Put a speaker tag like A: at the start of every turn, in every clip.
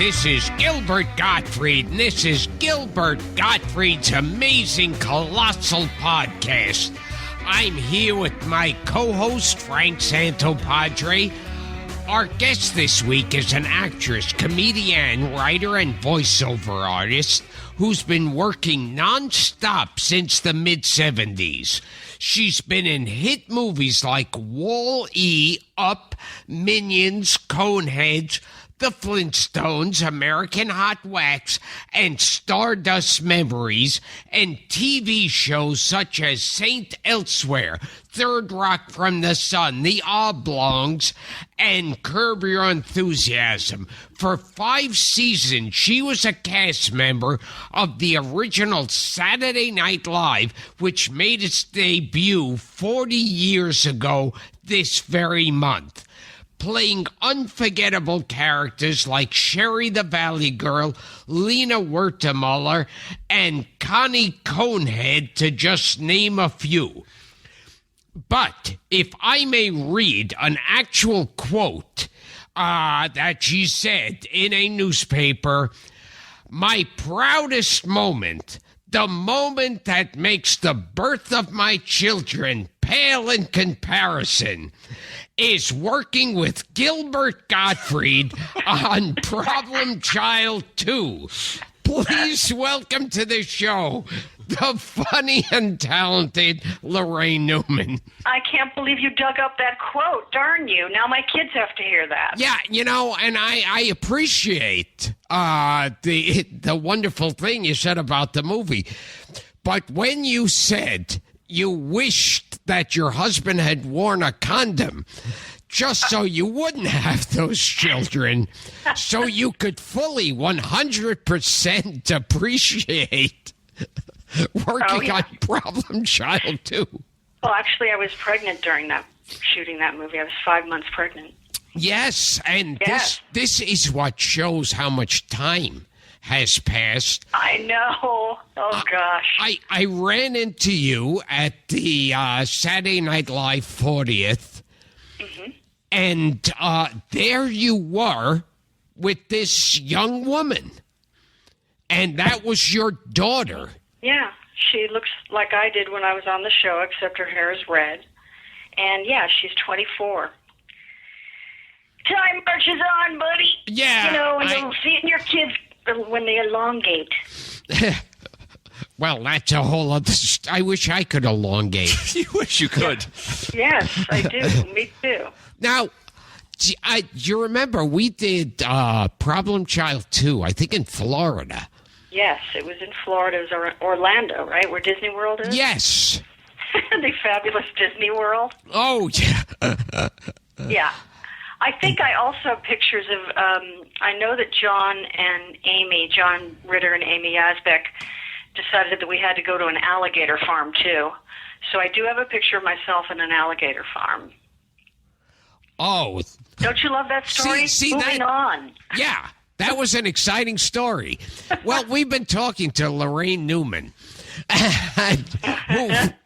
A: This is Gilbert Gottfried, and this is Gilbert Gottfried's amazing Colossal podcast. I'm here with my co-host, Frank Santopadre. Our guest this week is an actress, comedian, writer, and voiceover artist who's been working non-stop since the mid-'70s. She's been in hit movies like Wall-E, Up, Minions, Coneheads, The Flintstones, American Hot Wax, and Stardust Memories, and TV shows such as Saint Elsewhere, Third Rock from the Sun, The Oblongs, and Curb Your Enthusiasm. For 5 seasons, she was a cast member of the original Saturday Night Live, which made its debut 40 years ago this very month, playing unforgettable characters like Sherry the Valley Girl, Lena Wertemuller, and Connie Conehead, to just name a few. But if I may read an actual quote that she said in a newspaper, "My proudest moment, the moment that makes the birth of my children pale in comparison, is working with Gilbert Gottfried on Problem Child 2. Please welcome to the show the funny and talented Laraine Newman."
B: I can't believe you dug up that quote. Darn you. Now my kids have to hear that.
A: Yeah, you know, and I appreciate the wonderful thing you said about the movie. But when you said you wished that your husband had worn a condom just so you wouldn't have those children, so you could fully 100% appreciate working on Problem Child 2.
B: Well, actually, I was pregnant during shooting that movie. I was 5 months pregnant.
A: Yes, and
B: Yes.
A: this is what shows how much time has passed.
B: I know. Oh, gosh.
A: I ran into you at the Saturday Night Live 40th, and there you were with this young woman, and that was your daughter.
B: Yeah, she looks like I did when I was on the show, except her hair is red. And, yeah, she's 24. Time marches on, buddy.
A: Yeah.
B: You know, and you'll see it in your kids when they elongate.
A: Well, that's a whole other... I wish I could elongate.
C: You wish you could.
B: Yes, I do. Me too.
A: Now, you remember we did Problem Child 2, I think in Florida.
B: Yes, it was in Florida. It was Orlando, right, where Disney World is?
A: Yes.
B: The fabulous Disney World.
A: Oh, yeah.
B: Yeah. I think I also have pictures of, I know that John Ritter and Amy Yazbek decided that we had to go to an alligator farm, too. So I do have a picture of myself in an alligator farm.
A: Oh.
B: Don't you love that story?
A: See
B: Moving
A: that,
B: on.
A: Yeah, that was an exciting story. Well, we've been talking to Laraine Newman,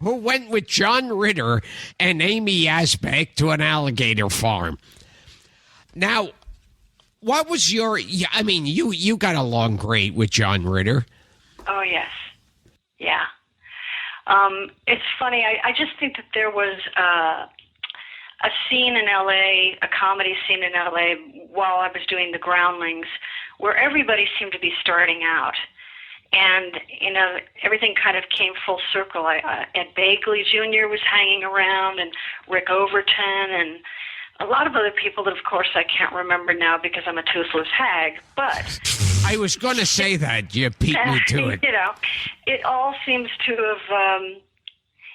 A: who went with John Ritter and Amy Yazbek to an alligator farm. Now, what was your... I mean, you got along great with John Ritter.
B: Oh, yes. Yeah. It's funny. I just think that there was a scene in L.A., a comedy scene in L.A., while I was doing The Groundlings, where everybody seemed to be starting out. And, you know, everything kind of came full circle. Ed Begley Jr. was hanging around, and Rick Overton, and a lot of other people that, of course, I can't remember now because I'm a toothless hag, but...
A: I was going to say that. You beat me to it.
B: You know, it all seems to have...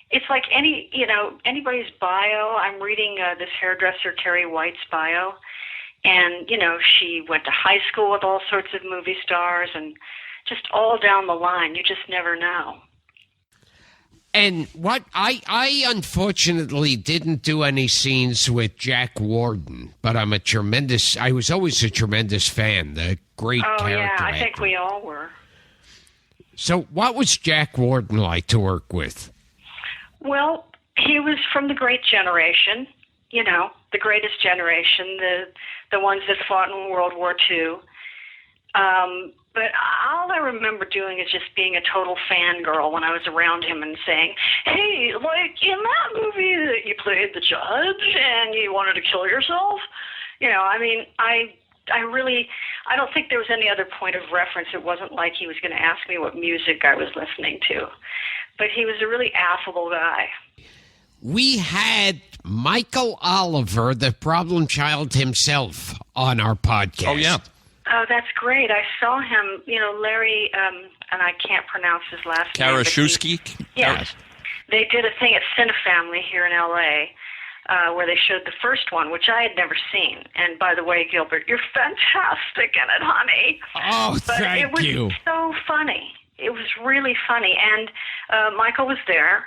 B: it's like anybody's bio. I'm reading this hairdresser, Terry White's bio, and, you know, she went to high school with all sorts of movie stars, and just all down the line. You just never know.
A: And what I unfortunately didn't do any scenes with Jack Warden, but I was always a tremendous fan, the great character
B: yeah, I
A: actor.
B: think we all were.
A: So what was Jack Warden like to work with?
B: Well, he was from the great generation, you know, the greatest generation, the ones that fought in World War II. But all I remember doing is just being a total fangirl when I was around him and saying, hey, like in that movie that you played the judge and you wanted to kill yourself, I mean, I don't think there was any other point of reference. It wasn't like he was going to ask me what music I was listening to. But he was a really affable guy.
A: We had Michael Oliver, the problem child himself, on our podcast.
C: Oh, yeah.
B: Oh, that's great. I saw him, Larry, and I can't pronounce his last name.
C: Karaszewski?
B: Yes. They did a thing at Cinefamily here in L.A., where they showed the first one, which I had never seen. And by the way, Gilbert, you're fantastic in it, honey.
A: Oh, thank you.
B: It was so funny. It was really funny. And Michael was there.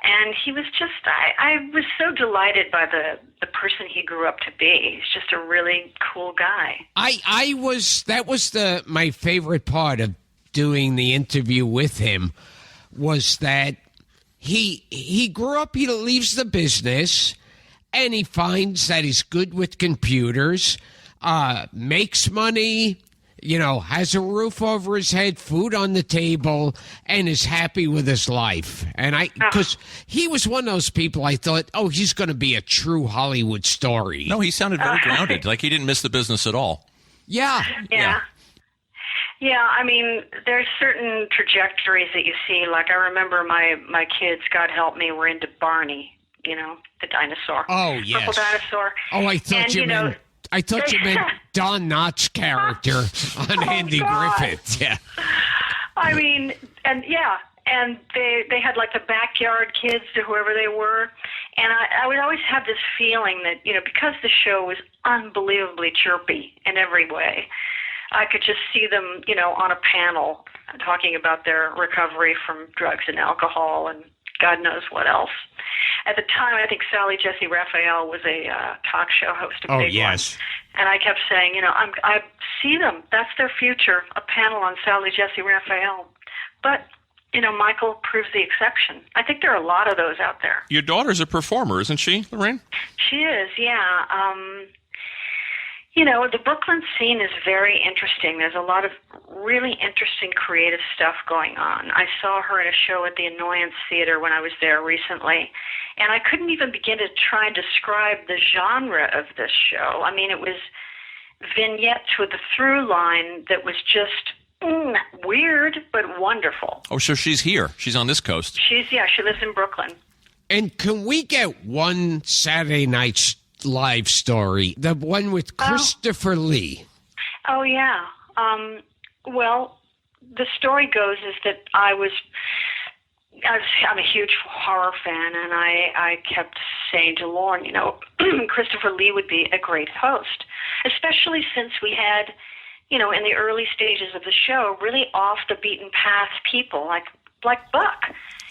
B: And he was just, I was so delighted by the person he grew up to be. He's just a really cool guy.
A: That was my favorite part of doing the interview with him, was that he grew up, he leaves the business, and he finds that he's good with computers, makes money, has a roof over his head, food on the table, and is happy with his life. And because he was one of those people, I thought, he's going to be a true Hollywood story.
C: No, he sounded very grounded, like he didn't miss the business at all.
A: Yeah.
B: Yeah, I mean, there's certain trajectories that you see. Like, I remember my kids, God help me, were into Barney, the dinosaur.
A: Oh, yes.
B: Purple dinosaur.
A: Oh, I thought you meant Don Knotts' character on Andy Griffith. Yeah.
B: I mean, and they had like the backyard kids to whoever they were. And I would always have this feeling that, because the show was unbelievably chirpy in every way, I could just see them, on a panel talking about their recovery from drugs and alcohol and God knows what else. At the time, I think Sally Jesse Raphael was a talk show host, a big one. And I kept saying, I see them. That's their future, a panel on Sally Jesse Raphael. But, Michael proves the exception. I think there are a lot of those out there.
C: Your daughter's a performer, isn't she, Laraine?
B: She is, yeah. The Brooklyn scene is very interesting. There's a lot of really interesting creative stuff going on. I saw her in a show at the Annoyance Theater when I was there recently, and I couldn't even begin to try and describe the genre of this show. I mean, it was vignettes with a through line that was just weird but wonderful.
C: Oh, so she's here. She's on this coast.
B: She lives in Brooklyn.
A: And can we get one Saturday Night Live story, the one with Christopher Lee?
B: Oh, yeah. Well, the story goes is that I'm a huge horror fan, and I kept saying to Lauren, Christopher Lee would be a great host, especially since we had, in the early stages of the show, really off the beaten path people like Buck,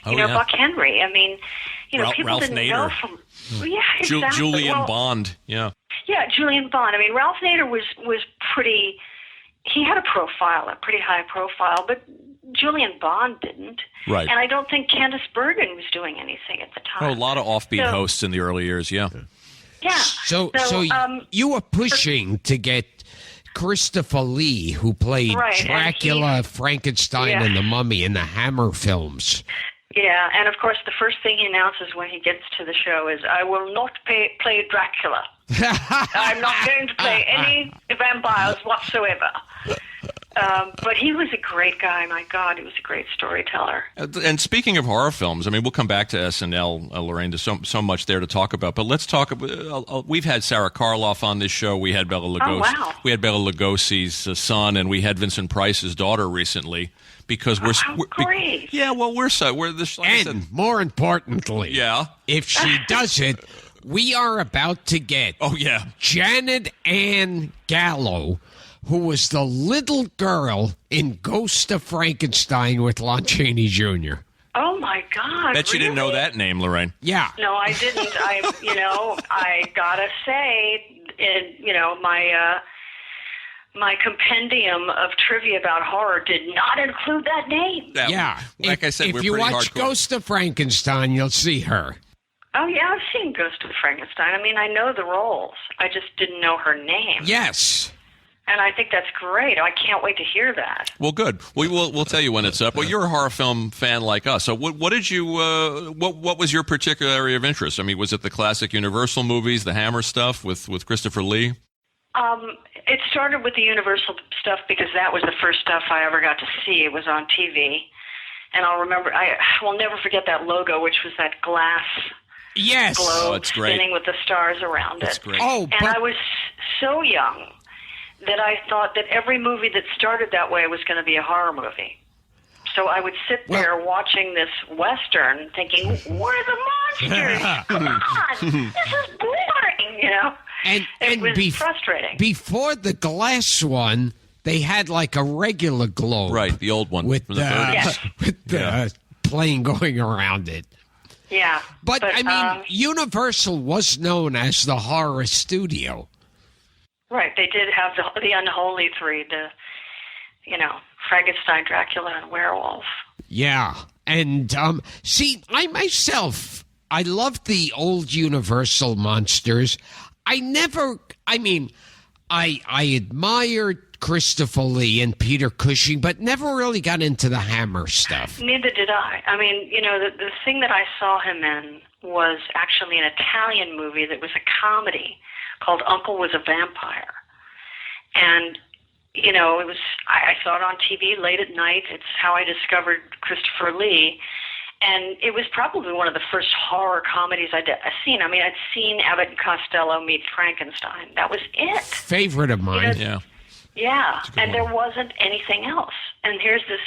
B: Buck Henry. I mean, people
C: Ralph
B: didn't
C: Nader.
B: know from. Yeah, exactly.
C: Julian Bond, yeah.
B: Yeah, Julian Bond. I mean, Ralph Nader was pretty. He had a pretty high profile, but Julian Bond didn't.
C: Right.
B: And I don't think Candice Bergen was doing anything at the time.
C: Oh, a lot of offbeat hosts in the early years, yeah.
B: Yeah.
A: So you were pushing to get Christopher Lee, who played Dracula, Frankenstein, and the Mummy in the Hammer films.
B: Yeah, and of course, the first thing he announces when he gets to the show is, I will not play Dracula. I'm not going to play any vampires whatsoever. But he was a great guy. My God, he was a great storyteller.
C: And speaking of horror films, I mean, we'll come back to SNL, Laraine. There's so much there to talk about. But let's talk. We've had Sarah Karloff on this show. We had Bela Lugosi.
B: Oh, wow.
C: We had Bela Lugosi's son, and we had Vincent Price's daughter recently. Because we're
B: great.
C: we're this. Like
A: And more importantly, if she does it, we are about to get Janet Ann Gallo, who was the little girl in Ghost of Frankenstein with Lon Chaney Jr.
B: Oh my God!
C: Bet you didn't know that name, Laraine.
A: Yeah.
B: No, I didn't. I gotta say, my compendium of trivia about horror did not include that name.
C: Like I said,
A: if
C: we're
A: you
C: pretty
A: watch
C: hardcore.
A: Ghost of Frankenstein, you'll see her.
B: Oh, yeah, I've seen Ghost of Frankenstein. I mean, I know the roles. I just didn't know her name.
A: Yes.
B: And I think that's great. I can't wait to hear that.
C: Well, good. We'll tell you when it's up. Well, you're a horror film fan like us. So what did you what was your particular area of interest? I mean, was it the classic Universal movies, the Hammer stuff with Christopher Lee?
B: It started with the Universal stuff because that was the first stuff I ever got to see. It was on TV. And I will never forget that logo, which was that glass globe spinning with the stars around it.
C: Great.
B: And I was so young that I thought that every movie that started that way was going to be a horror movie. So I would sit there watching this Western thinking, where are the monsters? Come on, this is boring, you know?
A: And
B: it was frustrating.
A: Before the glass one, they had like a regular globe.
C: Right, the old one
A: with
C: from the 30s.
A: With the plane going around it.
B: Yeah.
A: But I mean, Universal was known as the horror studio.
B: Right, they did have the unholy three, Frankenstein, Dracula, and Werewolf.
A: Yeah, and see, I loved the old Universal monsters. I admired Christopher Lee and Peter Cushing, but never really got into the Hammer stuff.
B: Neither did I. I mean, the thing that I saw him in was actually an Italian movie that was a comedy called Uncle Was a Vampire. And, it was, I saw it on TV late at night. It's how I discovered Christopher Lee. And it was probably one of the first horror comedies I'd seen. I mean, I'd seen Abbott and Costello meet Frankenstein. That was it.
A: Favorite of mine.
B: Yeah. And there wasn't anything else. And here's this,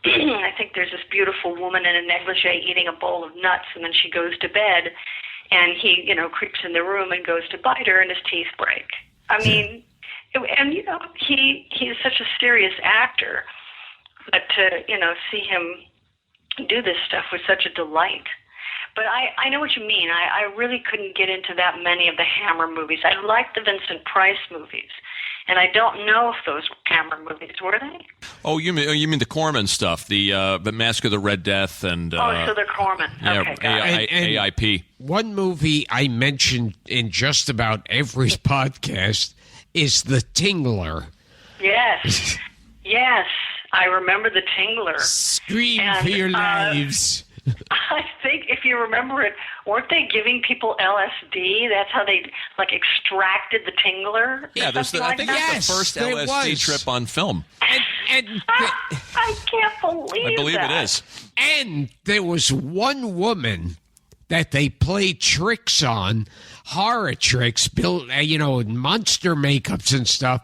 B: I think there's this beautiful woman in a negligee eating a bowl of nuts, and then she goes to bed, and he, creeps in the room and goes to bite her, and his teeth break. I mean, he's such a serious actor, but to, see him do this stuff was such a delight. But I know what you mean. I really couldn't get into that many of the Hammer movies. I liked the Vincent Price movies, and I don't know if those were Hammer movies, were they?
C: Oh, you mean the Corman stuff, the Mask of the Red Death, and
B: so they're Corman. Okay, got it.
C: AIP.
A: One movie I mentioned in just about every podcast is The Tingler.
B: Yes, yes, I remember The Tingler.
A: Scream for your lives.
B: I think if you remember it, weren't they giving people LSD? That's how they extracted the tingler.
C: Yeah, I think that's the first LSD trip on film.
A: And
B: I can't believe
C: I believe
B: that.
C: it is.
A: And there was one woman that they played tricks on, horror tricks, built monster makeups and stuff,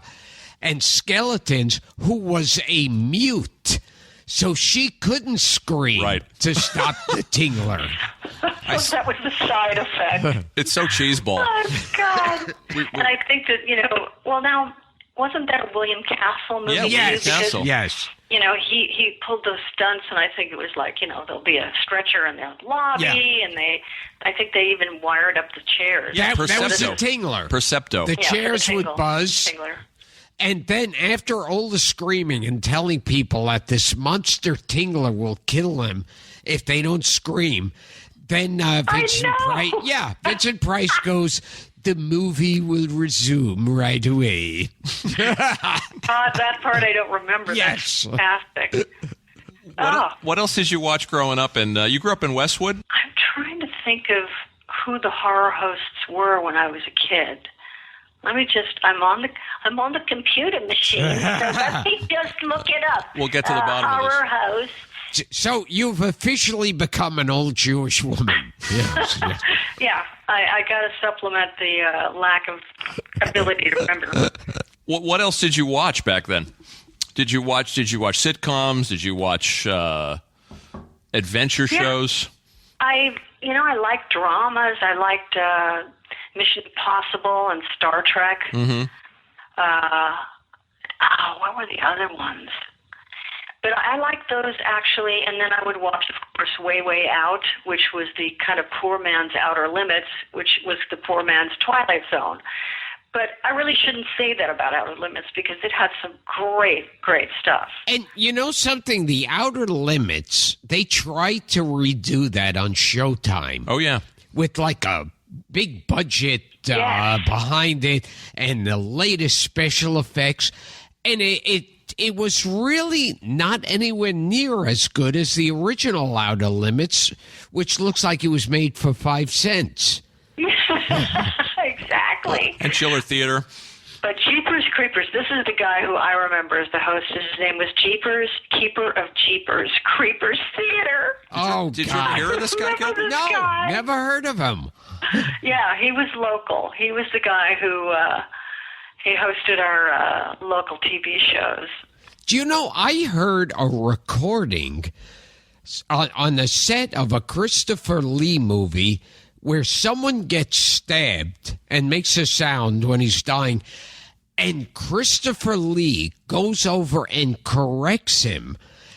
A: and skeletons, who was a mute. So she couldn't scream to stop the tingler.
B: That was the side effect.
C: It's so cheeseball.
B: Oh, God. And I think that, now, wasn't that a William Castle movie?
C: Yeah,
A: yes.
C: Castle.
A: Yes.
B: He pulled those stunts, and I think it was there'll be a stretcher in the lobby, and I think they even wired up the chairs.
A: Yeah, that was the tingler.
C: Percepto.
A: The chairs would buzz.
B: Tingler.
A: And then after all the screaming and telling people that this monster tingler will kill them if they don't scream, then Vincent Price goes, the movie will resume right away.
B: That part I don't remember.
A: Yes.
B: That's fantastic.
C: What else did you watch growing up? And you grew up in Westwood?
B: I'm trying to think of who the horror hosts were when I was a kid. Let me I'm on the computer machine, so let me just look it up.
C: We'll get to the bottom of this.
B: Horror host.
A: So you've officially become an old Jewish woman. Yes.
B: Yeah, I got to supplement the lack of ability to remember.
C: What else did you watch back then? Did you watch sitcoms? Did you watch adventure shows? I
B: liked dramas. I liked Mission Impossible and Star Trek.
C: Mm-hmm.
B: What were the other ones? But I liked those, actually, and then I would watch, of course, Way, Way Out, which was the kind of poor man's Outer Limits, which was the poor man's Twilight Zone. But I really shouldn't say that about Outer Limits because it had some great, great stuff.
A: And you know something? The Outer Limits, they tried to redo that on Showtime.
C: Oh, yeah.
A: With like a big budget
B: Yes.
A: behind it and the latest special effects. And it was really not anywhere near as good as the original Outer Limits, which looks like it was made for 5 cents.
B: Exactly.
C: And Chiller Theater.
B: But Jeepers Creepers, this is the guy who I remember as the host. His name was Jeepers, Keeper of Jeepers Creepers Theater.
A: Did
C: you ever hear of this guy,
B: Remember
C: Gilbert?
B: this
A: No,
B: guy?
A: never heard of him.
B: Yeah, he was local. He was the guy who he hosted our local TV shows.
A: Do you know, I heard a recording on the set of a Christopher Lee movie where someone gets stabbed and makes a sound when he's dying, and Christopher Lee goes over and corrects him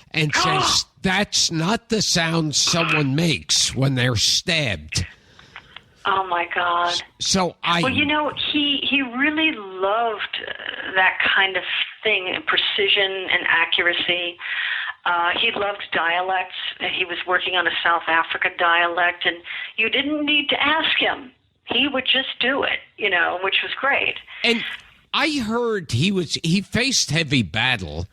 A: and says, that's not the sound someone makes when they're stabbed.
B: Oh, my God.
A: So
B: Well, you know, he really loved that kind of thing, precision and accuracy. He loved dialects. He was working on a South Africa dialect, and you didn't need to ask him. He would just do it, you know, which was great.
A: And I heard he faced heavy battle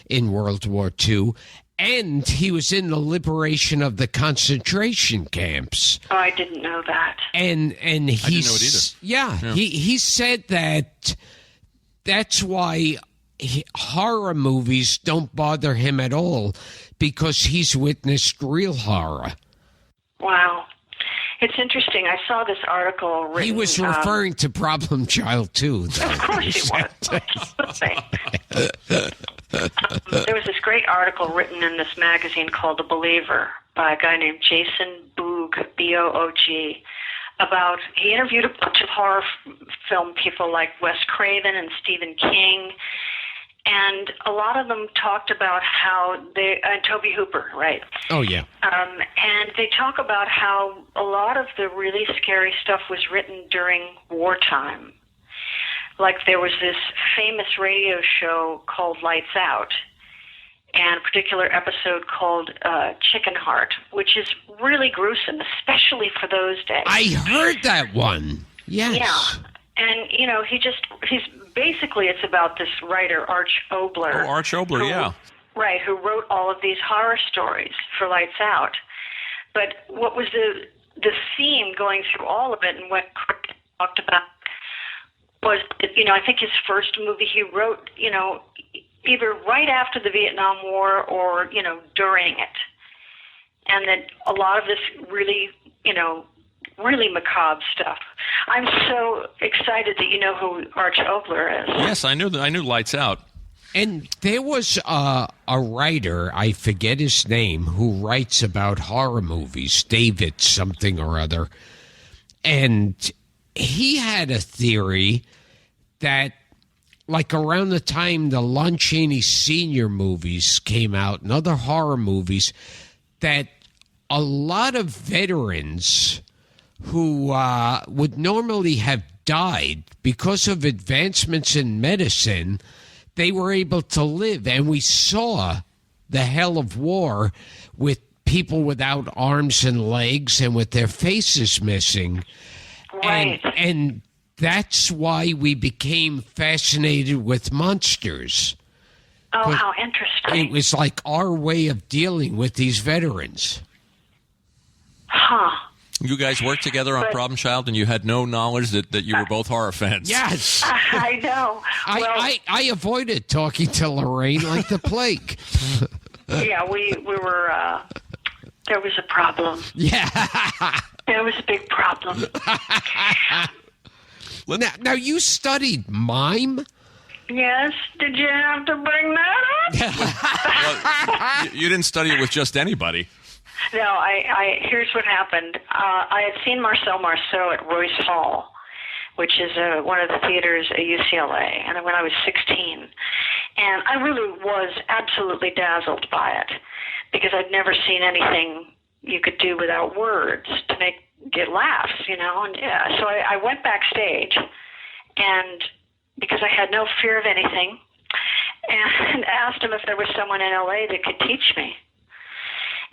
A: in World War II, and he was in the liberation of the concentration camps.
B: Oh, I didn't know that.
A: And he
C: I didn't know it either.
A: Yeah,
C: Yeah.
A: he said that's why horror movies don't bother him at all, because he's witnessed real horror.
B: Wow. It's interesting. I saw this article written...
A: He was referring to Problem Child too.
B: Of course he was. There was this great article written in this magazine called The Believer by a guy named Jason Boog, B-O-O-G, about... He interviewed a bunch of horror film people like Wes Craven and Stephen King, and a lot of them talked about how they... Toby Hooper, right?
A: Oh, yeah.
B: And they talk about how a lot of the really scary stuff was written during wartime. Like there was this famous radio show called Lights Out, and a particular episode called Chicken Heart, which is really gruesome, especially for those days.
A: I heard that one. Yes.
B: Yeah. And, you know, he's basically, it's about this writer, Arch Obler.
C: Oh, Arch Obler, yeah.
B: Right, who wrote all of these horror stories for Lights Out. But what was the theme going through all of it, and what Chris talked about, was that, you know, I think his first movie he wrote, you know, either right after the Vietnam War or, you know, during it. And that a lot of this really, you know, really macabre stuff. I'm so excited that you know who Arch Obler is.
C: Yes, I knew Lights Out.
A: And there was a writer, I forget his name, who writes about horror movies, David something or other. And he had a theory that, like around the time the Lon Chaney Sr. movies came out and other horror movies, that a lot of veterans who would normally have died because of advancements in medicine, they were able to live. And we saw the hell of war with people without arms and legs and with their faces missing.
B: Right.
A: And that's why we became fascinated with monsters.
B: Oh, how interesting.
A: It was like our way of dealing with these veterans.
B: Huh.
C: You guys worked together on Problem Child, and you had no knowledge that you were both horror fans.
A: Yes.
B: I know.
A: I avoided talking to Laraine like the plague.
B: Yeah, we were, there was a problem.
A: Yeah.
B: There was a big problem.
A: Now, you studied mime?
B: Yes, did you have to bring that up?
C: Well, you didn't study it with just anybody.
B: No, here's what happened. I had seen Marcel Marceau at Royce Hall, which is one of the theaters at UCLA, and when I was 16. And I really was absolutely dazzled by it, because I'd never seen anything you could do without words to get laughs, you know. And yeah, so I went backstage, and because I had no fear of anything, and asked him if there was someone in LA that could teach me.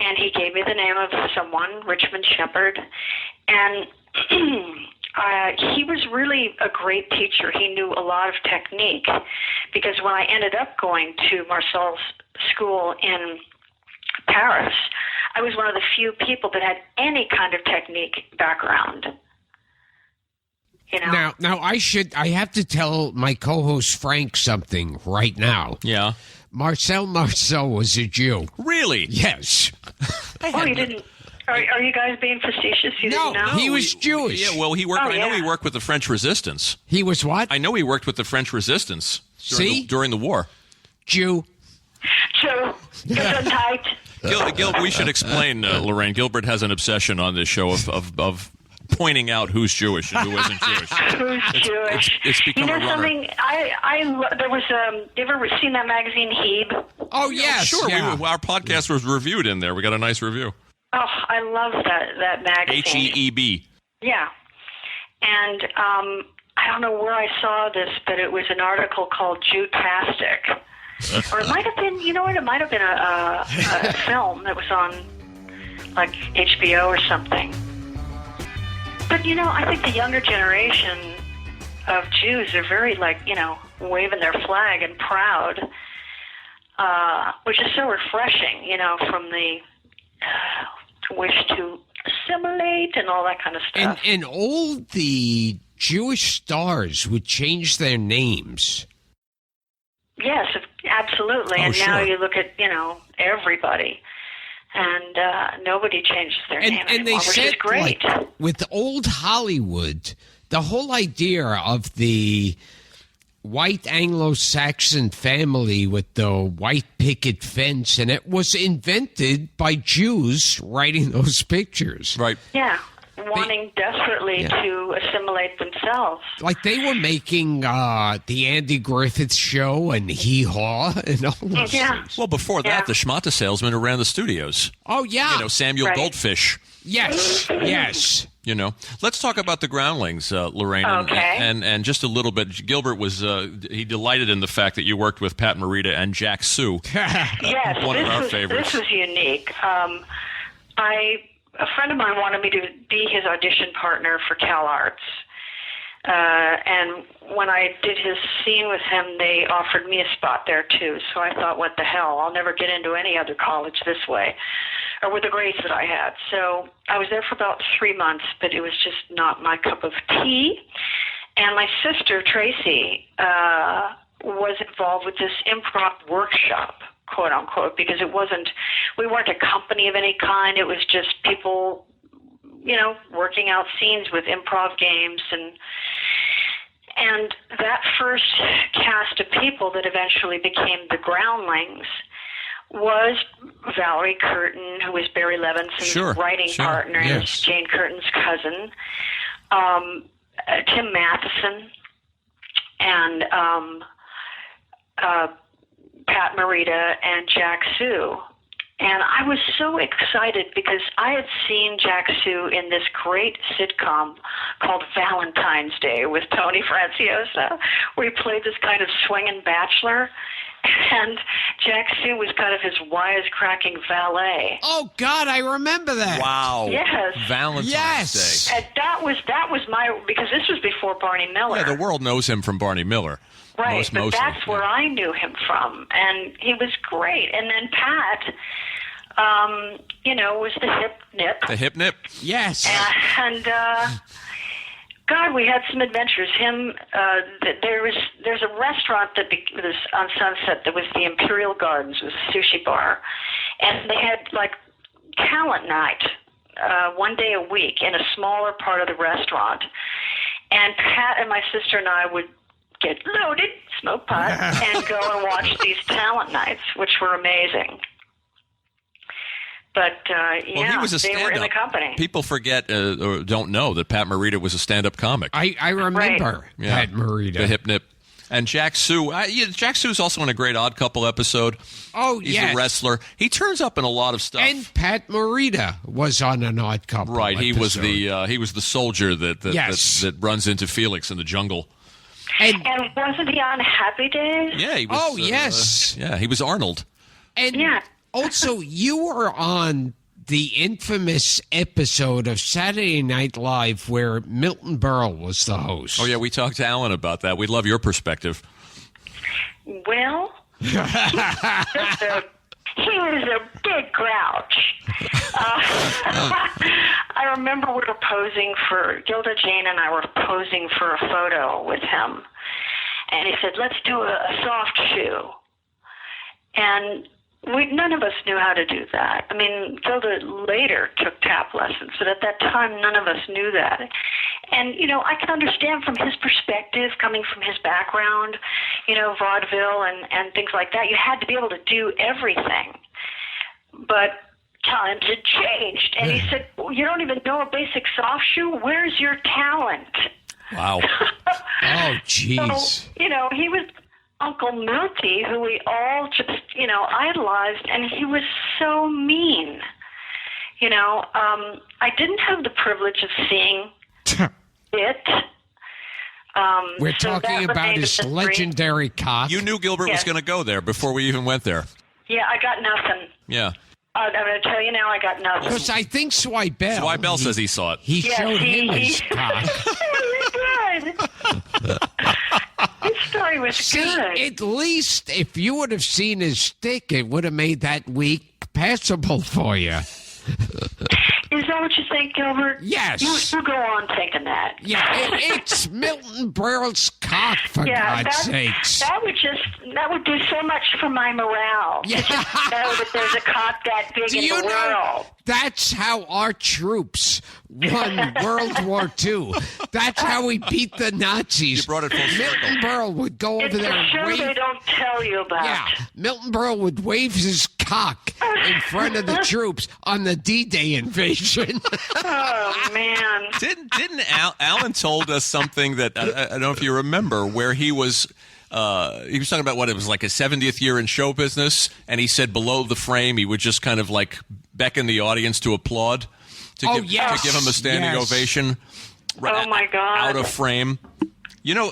B: and he gave me the name of someone, Richmond Shepard, and he was really a great teacher. He knew a lot of technique, because when I ended up going to Marcel's school in Paris, I was one of the few people that had any kind of technique background. You know?
A: Now I have to tell my co-host Frank something right now.
C: Yeah.
A: Marcel Marceau was a Jew.
C: Really?
A: Yes.
B: Oh, you didn't? Are you guys being facetious? You didn't know?
A: He was Jewish.
C: Yeah, well, he worked.
B: Oh,
C: I know
B: yeah.
C: he worked with the French Resistance.
A: He was what?
C: I know he worked with the French Resistance during the war.
A: Jew.
B: True. Good tight.
C: Gil, we should explain, Laraine. Gilbert has an obsession on this show of pointing out who's Jewish and who isn't Jewish.
B: Who's Jewish?
C: It's become
B: you know
C: a runner.
B: something? There was you ever seen that magazine Hebe?
A: Oh, yes.
C: Sure.
A: Yeah.
C: Our podcast was reviewed in there. We got a nice review.
B: Oh, I love that magazine.
C: HEEB.
B: Yeah, and I don't know where I saw this, but it was an article called Jewtastic. Or it might have been, you know what, it might have been a film that was on, like, HBO or something. But, you know, I think the younger generation of Jews are very, like, you know, waving their flag and proud, which is so refreshing, you know, from the wish to assimilate and all that kind of stuff.
A: And all the Jewish stars would change their names.
B: Yes, absolutely.
A: Oh,
B: And now
A: sure.
B: you look at, you know, everybody, and nobody changes their name
A: And
B: anymore,
A: they
B: which is
A: said,
B: great.
A: like, with old Hollywood, the whole idea of the white Anglo-Saxon family with the white picket fence, and it was invented by Jews writing those pictures.
C: Right.
B: Yeah, wanting desperately to assimilate themselves.
A: Like they were making the Andy Griffith Show and Hee Haw and all those
B: Yeah.
A: things.
C: Well, before that,
B: Yeah.
C: the schmata salesman who ran the studios.
A: Oh, yeah.
C: You know, Samuel
B: Right.
C: Goldfish.
A: Yes, yes.
C: You know, let's talk about the Groundlings, Laraine,
B: Okay.
C: and just a little bit. Gilbert was he delighted in the fact that you worked with Pat Morita and Jack Sue.
B: Yes,
C: One of our favorites.
B: This was unique. A friend of mine wanted me to be his audition partner for CalArts. And when I did his scene with him, they offered me a spot there, too. So I thought, what the hell? I'll never get into any other college this way, or with the grades that I had. So I was there for about 3 months, but it was just not my cup of tea. And my sister, Tracy, was involved with this improv workshop, quote unquote, because we weren't a company of any kind. It was just people, you know, working out scenes with improv games, and that first cast of people that eventually became the Groundlings was Valerie Curtin, who was Barry Levinson's writing partner, and
A: yes.
B: Jane Curtin's cousin, Tim Matheson, and Pat Morita and Jack Sue. And I was so excited because I had seen Jack Sue in this great sitcom called Valentine's Day with Tony Franciosa, where he played this kind of swinging bachelor. And Jack Sue was kind of his wisecracking valet.
A: Oh, God, I remember that.
C: Wow.
B: Yes.
C: Valentine's Day.
B: And that was my, because this was before Barney Miller.
C: Yeah, the world knows him from Barney Miller.
B: Right, but
C: mostly.
B: that's where I knew him from, and he was great. And then Pat, you know, was the hip nip.
C: The hip nip?
A: Yes.
B: And God, we had some adventures. There's a restaurant that was on Sunset that was the Imperial Gardens, it was a sushi bar, and they had like talent night one day a week in a smaller part of the restaurant. And Pat and my sister and I would get loaded, smoke pot, and go and watch these talent nights, which were amazing. But,
C: Well, he was a
B: they were in the
C: stand-up.
B: company.
C: People forget or don't know that Pat Morita was a stand-up comic.
A: I remember Pat Morita.
C: The hip nip. And Jack Sue. Jack Sue's also in a great Odd Couple episode.
A: Oh,
C: He's
A: yes.
C: a wrestler. He turns up in a lot of stuff.
A: And Pat Morita was on an Odd Couple.
C: Right, he was
A: episode.
C: the soldier that runs into Felix in the jungle.
B: And wasn't he on Happy Days?
C: Yeah, he was.
A: Oh, yes.
C: Yeah, he was Arnold.
A: And
B: Yeah.
A: Also, you were on the infamous episode of Saturday Night Live where Milton Berle was the host.
C: Oh, yeah, we talked to Alan about that. We'd love your perspective.
B: Well, he was a big grouch. I remember we were posing for, Gilda Jane and I were posing for a photo with him. And he said, let's do a soft shoe. And none of us knew how to do that. I mean, Gilda later took tap lessons, but at that time, none of us knew that. And, you know, I can understand from his perspective, coming from his background, you know, vaudeville and things like that, you had to be able to do everything. But times had changed. And he said, well, you don't even know a basic soft shoe? Where's your talent?
C: Wow.
A: Oh, jeez.
B: So, you know, he was Uncle Milty, who we all just, you know, idolized, and he was so mean. You know, I didn't have the privilege of seeing it.
A: We're talking about his legendary cock.
C: You knew Gilbert was going to go there before we even went there.
B: Yeah, I got nothing.
C: Yeah.
B: I'm going to tell you now, I got nothing.
A: Because I think Swibel
C: says he saw it.
A: He showed him his cock.
B: Really good. His story was good.
A: At least if you would have seen his stick, it would have made that week passable for you.
B: Is that what you think, Gilbert?
A: Yes.
B: You go on thinking that.
A: Yeah, it's Milton Berle's cock, for God's sakes.
B: That would do so much for my morale.
A: Yeah.
B: To just know that there's a cock that big in the world.
A: That's how our troops won World War II. That's how we beat the Nazis.
C: You brought it full circle.
A: Milton Berle would go over there and
B: wave.
A: wave.
B: They don't tell you about.
A: Yeah, Milton Berle would wave his cock in front of the troops on the D-Day invasion.
B: Oh man!
C: Didn't Alan told us something that I don't know if you remember, where he was talking about what it was like his 70th year in show business, and he said below the frame he would just kind of like beckon the audience to applaud, to give him a standing ovation.
B: Oh my God!
C: Out of frame. You know,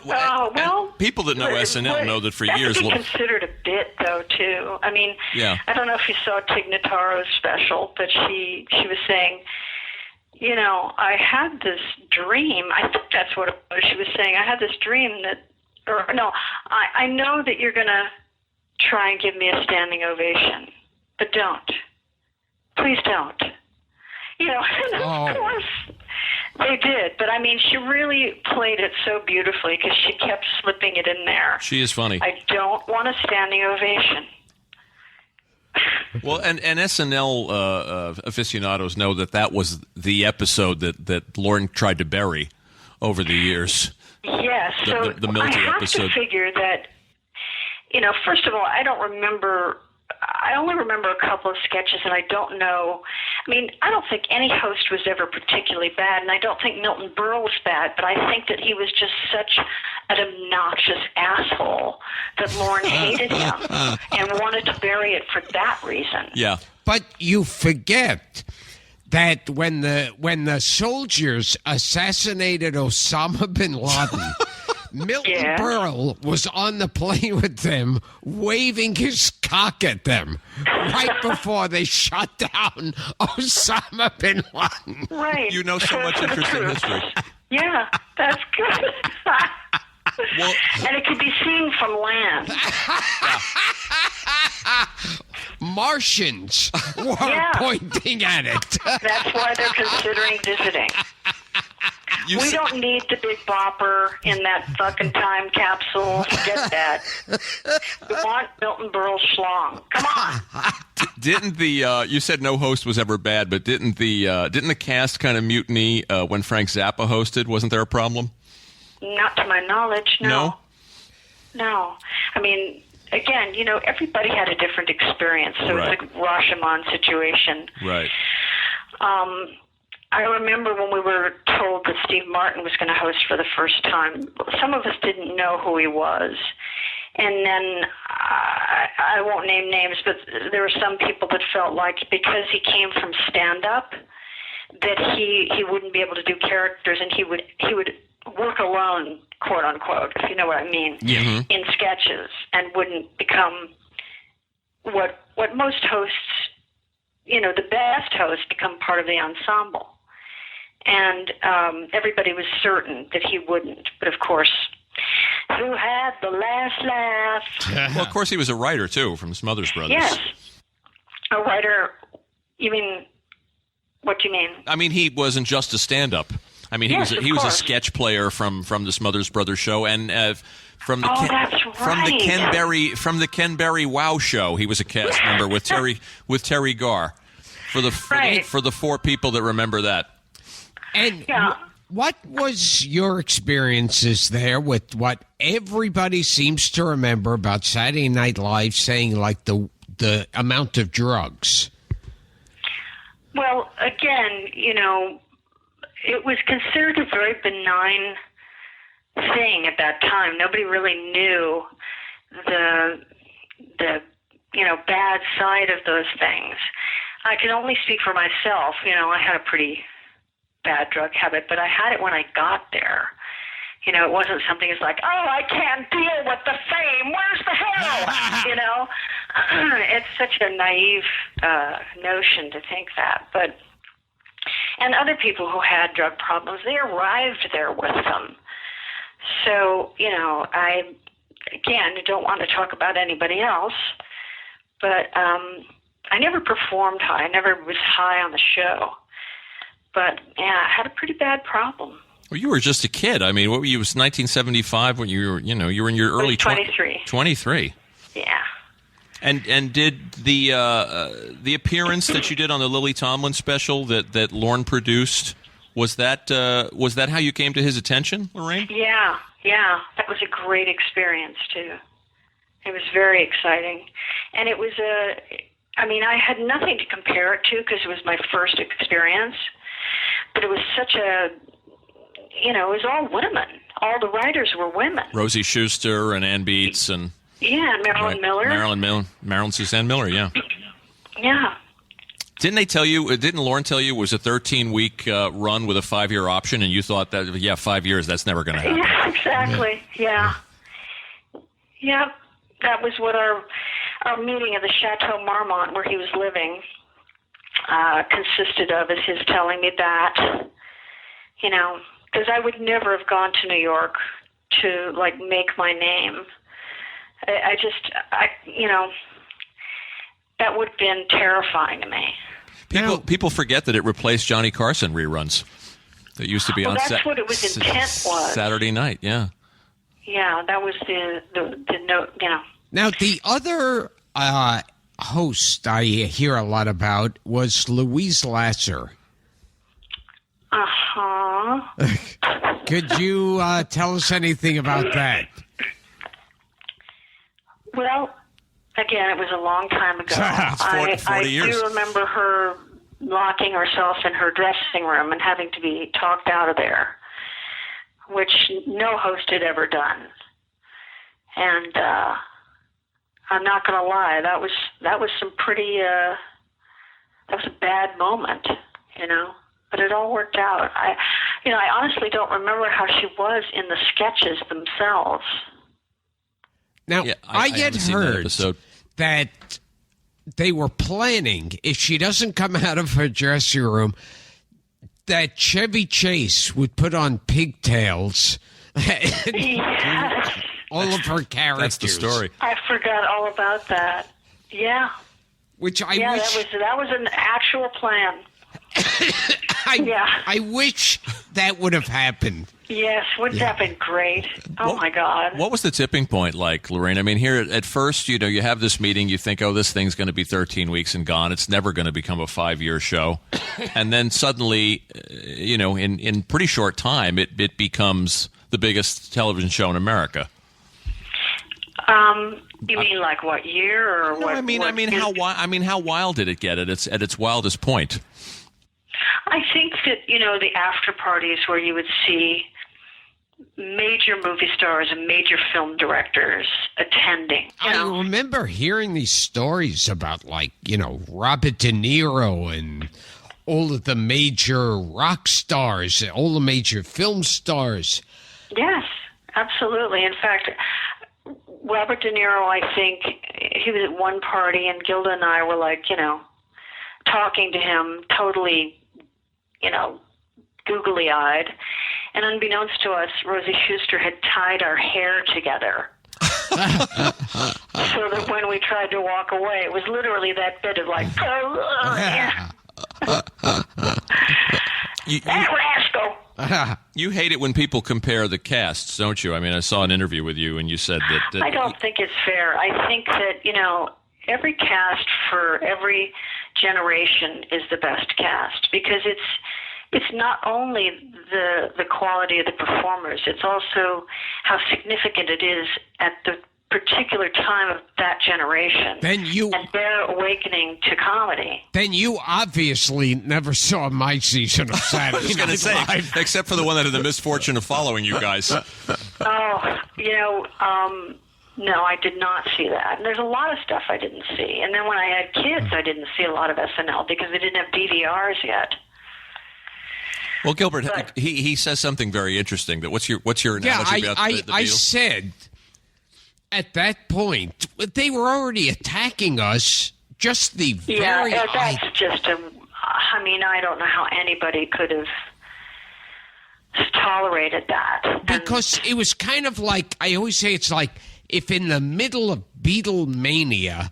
C: people that know SNL know that for years.
B: That could be considered a bit, though, too. I mean, I don't know if you saw Tig Notaro's special, but she was saying, you know, I had this dream. I think that's what it was. She was saying, I had this dream I know that you're going to try and give me a standing ovation, but don't. Please don't. You know, and of course they did. But, I mean, she really played it so beautifully because she kept slipping it in there.
C: She is funny.
B: I don't want a standing ovation.
C: Well, and SNL aficionados know that was the episode that Lauren tried to bury over the years.
B: Yes. So
C: the Milty
B: I have
C: episode.
B: to figure that, you know, first of all, I only remember a couple of sketches, and I don't know. I mean, I don't think any host was ever particularly bad, and I don't think Milton Berle was bad, but I think that he was just such an obnoxious asshole that Lauren hated him and wanted to bury it for that reason.
C: Yeah.
A: But you forget that when the soldiers assassinated Osama bin Laden, Milton Berle was on the plane with them, waving his cock at them right before they shot down Osama bin Laden.
B: Right.
C: You know so much interesting history.
B: Yeah, that's good.
C: Well,
B: and it could be seen from land.
A: Martians were pointing at it.
B: That's why they're considering visiting. We don't need the Big Bopper in that fucking time capsule. Forget that. We want Milton Berle's schlong. Come on.
C: Didn't you said no host was ever bad, but didn't the cast kind of mutiny when Frank Zappa hosted? Wasn't there a problem?
B: Not to my knowledge, no. No. I mean, again, you know, everybody had a different experience. So it's like Rashomon situation.
C: Right.
B: I remember when we were told that Steve Martin was going to host for the first time, some of us didn't know who he was. And then, I won't name names, but there were some people that felt like because he came from stand-up, that he wouldn't be able to do characters, and he would work alone, quote unquote, if you know what I mean, in sketches, and wouldn't become what most hosts, the best hosts become part of the ensemble. And everybody was certain that he wouldn't. But of course, who had the last laugh?
C: Well, of course, he was a writer, too, from Smothers Brothers.
B: Yes. A writer, you mean, what do you mean?
C: I mean, he wasn't just a stand-up. I mean, he was a sketch player from the Smothers Brothers show, and from the from the Ken Berry Wow show, he was a cast member with Terry Garr. For the four people that remember that.
A: And what was your experiences there with what everybody seems to remember about Saturday Night Live saying, like, the amount of drugs?
B: Well, again, it was considered a very benign thing at that time. Nobody really knew the bad side of those things. I can only speak for myself. I had a pretty bad drug habit, but I had it when I got there. It wasn't something that's like, oh, I can't deal with the fame. Where's the hell? It's such a naive notion to think that. And other people who had drug problems, they arrived there with them. So, I don't want to talk about anybody else, but I never performed high. I never was high on the show. But, I had a pretty bad problem.
C: Well, you were just a kid. I mean, what were you? It was 1975 when you were in your early
B: 23.
C: 23.
B: Yeah.
C: And did the appearance that you did on the Lily Tomlin special that Lorne produced, was that how you came to his attention, Laraine?
B: Yeah, that was a great experience too. It was very exciting, and it was I had nothing to compare it to because it was my first experience, but it was such a, it was all women. All the writers were women.
C: Rosie Schuster and Ann Beats and.
B: Yeah, Marilyn Miller.
C: Marilyn Suzanne Miller, yeah.
B: Yeah.
C: Didn't Lorne tell you it was a 13-week run with a 5-year option, and you thought that, 5 years, that's never going to happen?
B: Yeah, exactly. Yeah. That was what our meeting at the Chateau Marmont, where he was living, consisted of, is his telling me that, because I would never have gone to New York to, make my name. That would have been terrifying to me.
C: People forget that it replaced Johnny Carson reruns. That used to be on
B: that's what it was intent was.
C: Saturday night, yeah.
B: Yeah, that was the note,
A: Now, the other host I hear a lot about was Louise Lasser.
B: Uh-huh.
A: Could you tell us anything about that?
B: Well, again, it was a long time ago.
C: It's 40 years.
B: I do remember her locking herself in her dressing room and having to be talked out of there, which no host had ever done. And I'm not going to lie, that was some pretty that was a bad moment, but it all worked out. I honestly don't remember how she was in the sketches themselves.
A: Now, I had heard that they were planning, if she doesn't come out of her dressing room, that Chevy Chase would put on pigtails.
B: Yes.
A: All of her characters.
C: That's the story.
B: I forgot all about that. Yeah.
A: Which I wish...
B: that was an actual plan.
A: I wish that would have happened.
B: Yes, wouldn't that have been great? Oh, my God.
C: What was the tipping point like, Laraine? I mean, here at first, you have this meeting, you think, oh, this thing's going to be 13 weeks and gone. It's never going to become a 5-year show. And then suddenly, in pretty short time, it becomes the biggest television show in America.
B: You mean like what year or
C: no,
B: what?
C: How wild did it get at its wildest point?
B: I think that the after parties where you would see major movie stars and major film directors attending.
A: I remember hearing these stories about Robert De Niro and all of the major rock stars, all the major film stars.
B: Yes, absolutely. In fact, Robert De Niro, I think, he was at one party, and Gilda and I were like, talking to him, totally, googly-eyed. And unbeknownst to us, Rosie Schuster had tied our hair together. So that when we tried to walk away, it was literally that bit of like, yeah. That rascal.
C: You hate it when people compare the casts, don't you? I mean, I saw an interview with you, and you said that...
B: I don't think it's fair. I think that, every cast for every generation is the best cast, because it's not only the quality of the performers, it's also how significant it is at the particular time of that generation and their awakening to comedy.
A: Then you obviously never saw my season of Saturday
C: I was going to say,
A: Live.
C: except for the one that had the misfortune of following you guys.
B: No, I did not see that. And there's a lot of stuff I didn't see. And then when I had kids, I didn't see a lot of SNL because they didn't have DVRs yet.
C: Well, Gilbert, he says something very interesting. That what's your analogy about the Beatles?
A: I said at that point they were already attacking us. Just the very
B: that's just I don't know how anybody could have tolerated that.
A: Because it was kind of like, I always say, it's like if in the middle of Beatlemania,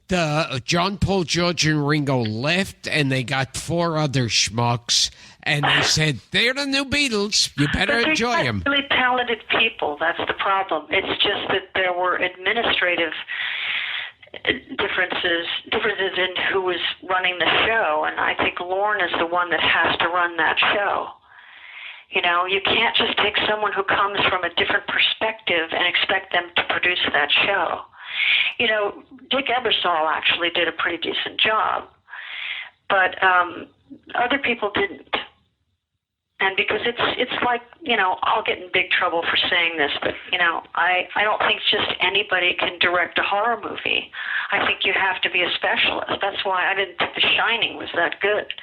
A: the John, Paul, George, and Ringo left, and they got 4 other schmucks, and they said, they're the new Beatles, you better enjoy them.
B: Really talented people, that's the problem. It's just that there were administrative differences in who was running the show, and I think Lorne is the one that has to run that show. You can't just take someone who comes from a different perspective and expect them to produce that show. Dick Ebersol actually did a pretty decent job, but other people didn't. And because it's like, I'll get in big trouble for saying this, but, I don't think just anybody can direct a horror movie. I think you have to be a specialist. That's why I didn't think The Shining was that good.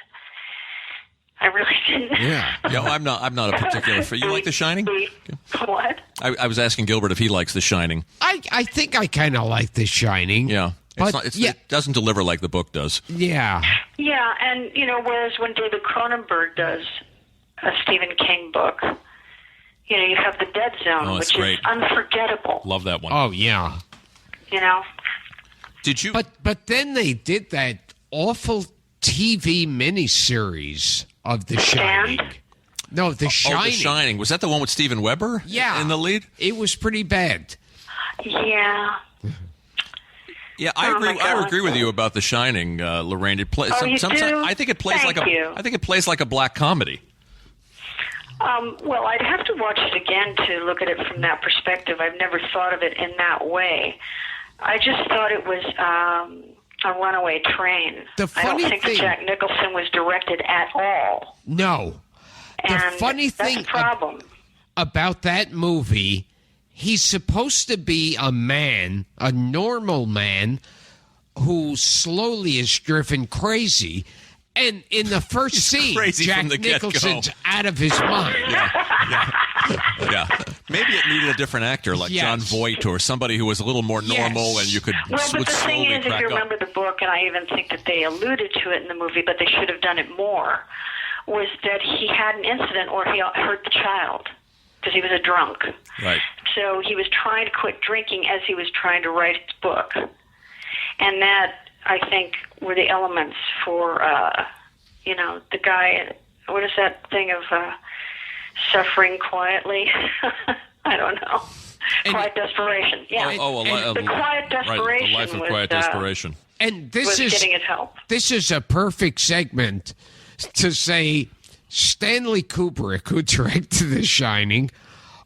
B: I really didn't.
C: Yeah. No, I'm not a particular fan. You like The Shining?
B: What?
C: I was asking Gilbert if he likes The Shining.
A: I think I kind of like The Shining.
C: Yeah. It doesn't deliver like the book does.
A: Yeah.
B: Yeah, and, whereas when David Cronenberg does a Stephen King book, you have The Dead Zone, which is unforgettable.
C: Love that one.
A: Oh, yeah.
C: Did you...
A: But then they did that awful TV miniseries of The Shining. No, The Shining.
C: Oh, The Shining. Was that the one with Steven Weber?
A: Yeah.
C: In the lead?
A: It was pretty bad.
B: Yeah.
C: Yeah, I agree with you about The Shining, Laraine. It plays.
B: You do?
C: I think it plays I think it plays like a black comedy.
B: Well, I'd have to watch it again to look at it from that perspective. I've never thought of it in that way. I just thought it was a runaway train. I don't think that Jack Nicholson was directed at all.
A: No.
B: And
A: the funny thing
B: that's the problem.
A: About that movie, he's supposed to be a man, a normal man, who slowly is driven crazy. And in the first scene, Jack Nicholson's out of his mind.
C: Yeah. Maybe it needed a different actor like John Voight or somebody who was a little more normal and you could
B: Well, but the thing is, if you remember
C: up.
B: the book, and I even think that they alluded to it in the movie, but they should have done it more, was that he had an incident where he hurt the child because he was a drunk.
C: Right.
B: So he was trying to quit drinking as he was trying to write his book. And that, I think, were the elements for, the guy, what is that thing of suffering quietly? I don't know. Quiet Desperation. Yeah. The Quiet Desperation.
C: Right, the Life of Quiet Desperation.
A: And
B: was getting his help.
A: This is a perfect segment to say Stanley Kubrick, who directed The Shining,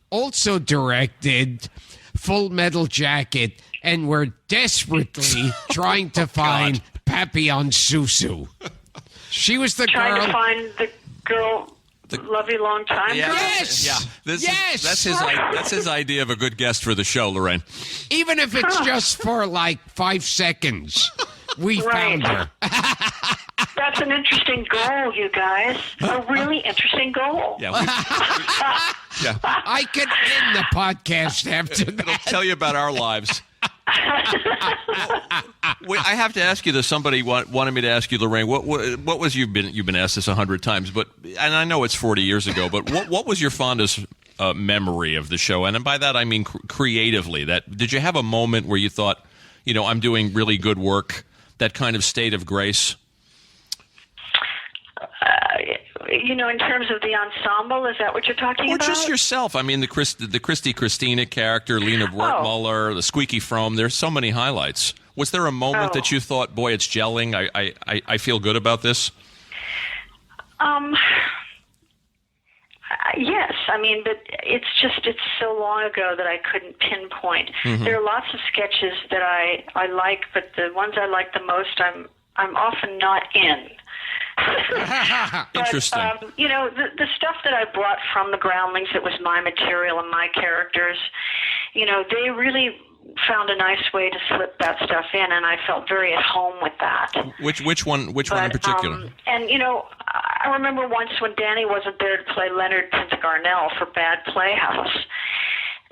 A: also directed Full Metal Jacket, and we're desperately trying to find Papillon Susu. She was the
B: trying
A: girl.
B: To find the girl. Lovely long time.
C: Yeah.
B: Girl?
A: Yes.
C: Yeah. That's his idea of a good guest for the show, Laraine.
A: Even if it's just for like 5 seconds, we found her.
B: That's an interesting goal, you guys. A really interesting goal.
C: Yeah,
A: I could end the podcast after
C: It'll
A: that.
C: tell you about our lives. I have to ask you this. Somebody wanted me to ask you, Laraine. What was you've been asked this 100 times, and I know it's 40 years ago. But what was your fondest memory of the show? And by that I mean creatively. Did you have a moment where you thought, I'm doing really good work? That kind of state of grace.
B: In terms of the ensemble, is that what you're talking about?
C: Or just yourself. I mean, the Christy Christina character, Lena Wertmuller, the Squeaky Fromme. There's so many highlights. Was there a moment that you thought, boy, it's gelling, I feel good about this?
B: Yes. I mean, but it's so long ago that I couldn't pinpoint. Mm-hmm. There are lots of sketches that I like, but the ones I like the most, I'm often not in.
C: Interesting.
B: But, the stuff that I brought from the Groundlings, that was my material and my characters, they really found a nice way to slip that stuff in, and I felt very at home with that.
C: Which one in particular?
B: I remember once when Danny wasn't there to play Leonard Pimp-Garnell for Bad Playhouse,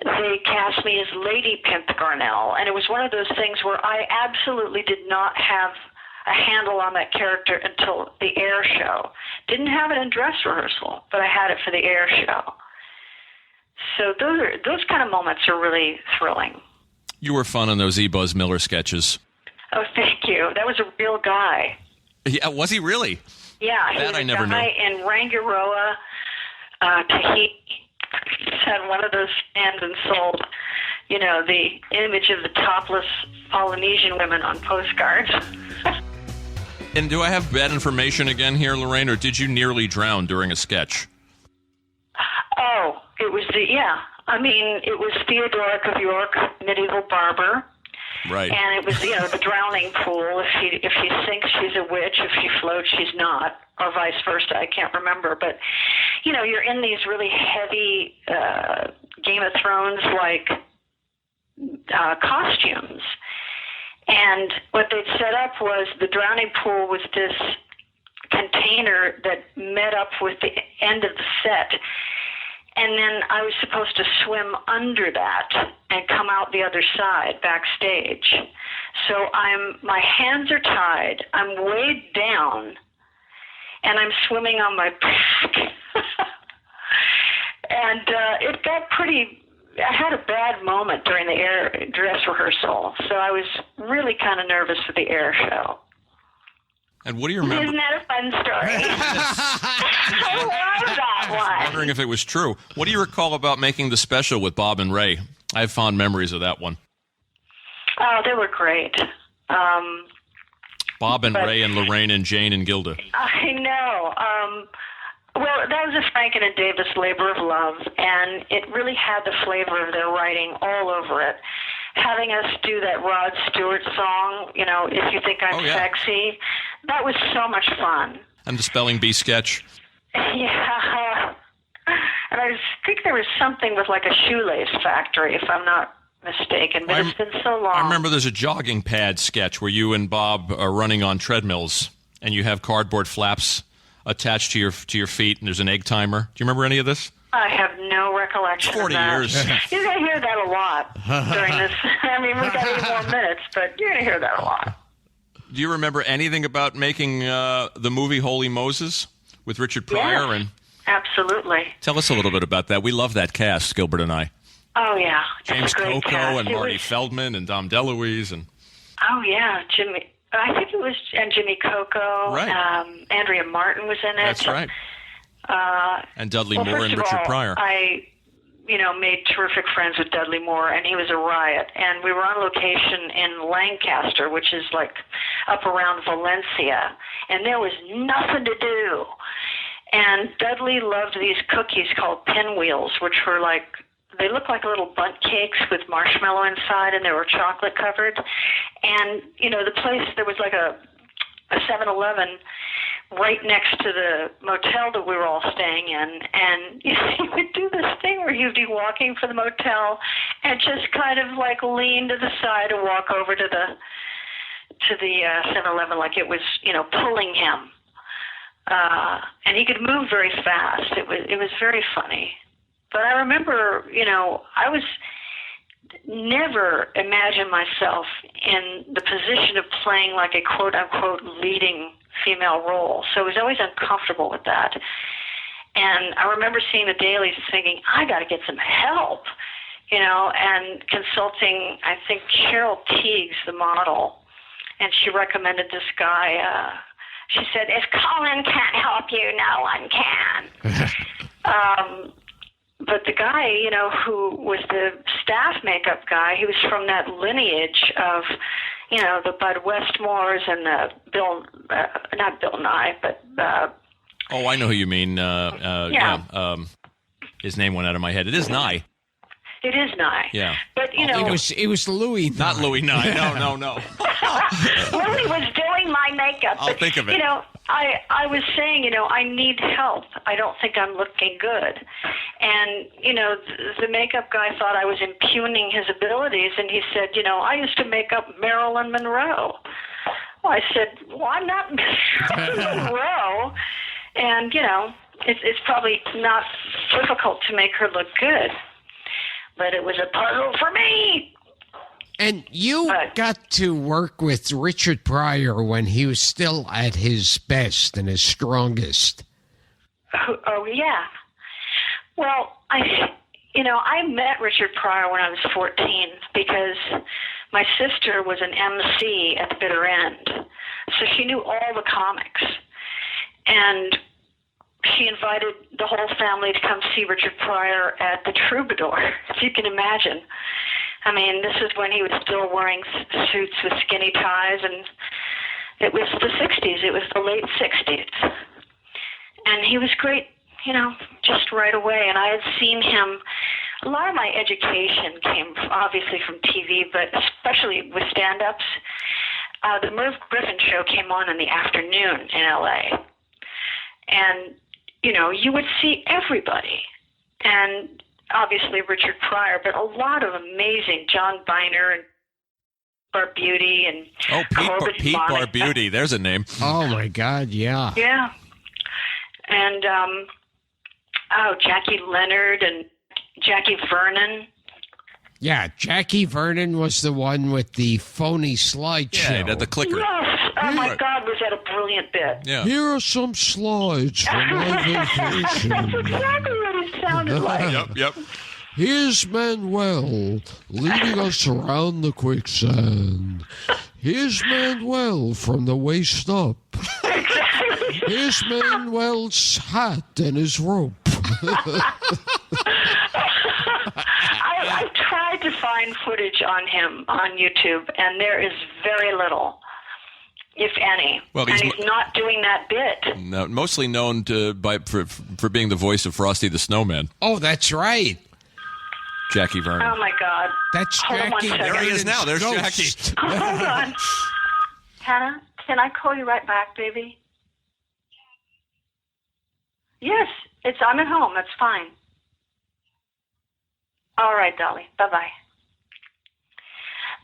B: they cast me as Lady Pimp-Garnell, and it was one of those things where I absolutely did not have a handle on that character until the air show. Didn't have it in dress rehearsal, but I had it for the air show. So those kind of moments are really thrilling.
C: You were fun on those E. Buzz Miller sketches.
B: Oh, thank you. That was a real guy.
C: Yeah, was he really?
B: Yeah, he
C: that
B: was
C: I never
B: a guy in Rangiroa, Tahiti. He had one of those stands and sold, the image of the topless Polynesian women on postcards.
C: And do I have bad information again here, Laraine, or did you nearly drown during a sketch?
B: Oh, it was it was Theodoric of York, medieval barber.
C: Right.
B: And it was, the drowning pool. If she sinks, she's a witch. If she floats, she's not, or vice versa. I can't remember. But, you're in these really heavy Game of Thrones-like costumes. And what they'd set up was the drowning pool was this container that met up with the end of the set. And then I was supposed to swim under that and come out the other side backstage. So my hands are tied, I'm weighed down, and I'm swimming on my back. And it got I had a bad moment during the air dress rehearsal, so I was really kind of nervous for the air show.
C: And what do you remember?
B: Isn't that a fun story? I love that one.
C: I was wondering if it was true. What do you recall about making the special with Bob and Ray? I have fond memories of that one.
B: Oh, they were great.
C: Bob and Ray and Laraine and Jane and Gilda.
B: I know. Well, that was a Franken and Davis labor of love, and it really had the flavor of their writing all over it. Having us do that Rod Stewart song, If You Think I'm Sexy, that was so much fun.
C: And the Spelling Bee sketch.
B: Yeah. And I think there was something with like a shoelace factory, if I'm not mistaken, but it's been so long.
C: I remember there's a jogging pad sketch where you and Bob are running on treadmills, and you have cardboard flaps attached to your feet, and there's an egg timer. Do you remember any of this?
B: I have no recollection
C: 40
B: of that.
C: years.
B: You're going to hear that a lot during this. I mean, we've got 8 more minutes, but you're going to hear that a lot.
C: Do you remember anything about making the movie Holy Moses with Richard Pryor?
B: Yes, absolutely.
C: Tell us a little bit about that. We love that cast, Gilbert and I.
B: Oh, yeah.
C: James Coco
B: cast.
C: and Marty Feldman and Dom DeLuise.
B: Oh, yeah. And Jimmy Coco.
C: Right.
B: Andrea Martin was in it.
C: That's right. And Dudley Moore and Richard Pryor.
B: I made terrific friends with Dudley Moore, and he was a riot. And we were on location in Lancaster, which is like up around Valencia, and there was nothing to do. And Dudley loved these cookies called pinwheels, which were they looked like little bundt cakes with marshmallow inside, and they were chocolate covered. And, the place, there was like a 7-Eleven right next to the motel that we were all staying in, and he would do this thing where he'd be walking for the motel and just kind of lean to the side and walk over to the 7-Eleven like it was, pulling him. And he could move very fast. It was very funny. But I remember, I was never imagined myself in the position of playing like a quote-unquote leading female role. So I was always uncomfortable with that. And I remember seeing the dailies thinking, I got to get some help, and consulting, I think, Cheryl Teagues, the model, and she recommended this guy. She said, if Colin can't help you, no one can. But the guy, who was the staff makeup guy, he was from that lineage of, the Bud Westmores and the not Bill Nye, but...
C: I know who you mean. His name went out of my head. It is Nye.
B: It is Nye.
C: Yeah.
B: But,
A: It was Louis Nye.
C: Not Louis Nye. No.
B: Louis was doing my makeup.
C: I'll think of it.
B: I was saying, I need help. I don't think I'm looking good. And, the makeup guy thought I was impugning his abilities, and he said, I used to make up Marilyn Monroe. Well, I said, well, I'm not Marilyn Monroe. And, it's probably not difficult to make her look good. But it was a puzzle for me.
A: And you got to work with Richard Pryor when he was still at his best and his strongest.
B: Oh, yeah. Well, I met Richard Pryor when I was 14 because my sister was an MC at the bitter end. So she knew all the comics. And she invited the whole family to come see Richard Pryor at the Troubadour, if you can imagine. I mean, this is when he was still wearing suits with skinny ties, and it was the 60s. It was the late 60s. And he was great, just right away. And I had seen him. A lot of my education came obviously from TV, but especially with stand-ups. The Merv Griffin show came on in the afternoon in L.A., and you would see everybody, and obviously Richard Pryor, but a lot of amazing John Biner and Barbuti and
C: Pete Barbuti. There's a name.
A: Oh my God, yeah.
B: Yeah, and Jackie Leonard and Jackie Vernon.
A: Yeah, Jackie Vernon was the one with the phony slideshow.
C: Yeah, the clicker.
B: Yes. Oh my God, was that a brilliant bit?
C: Yeah.
A: Here are some slides from my vacation.
B: That's exactly what it sounded like.
C: Yep.
A: Here's Manuel leading us around the quicksand. Here's Manuel from the waist up. Here's Manuel's hat and his rope.
B: I've tried to find footage on him on YouTube, and there is very little, if any.
C: Well,
B: and he's not doing that bit.
C: No, mostly known for being the voice of Frosty the Snowman.
A: Oh, that's right.
C: Jackie Vernon.
B: Oh, my God.
A: That's
B: Hold on one
A: Jackie.
B: second.
C: There he is now. There's
A: Ghost.
C: Jackie.
B: Hold on. Hannah, can I call you right back, baby? Yes, I'm at home. That's fine. All right, Dolly. Bye-bye.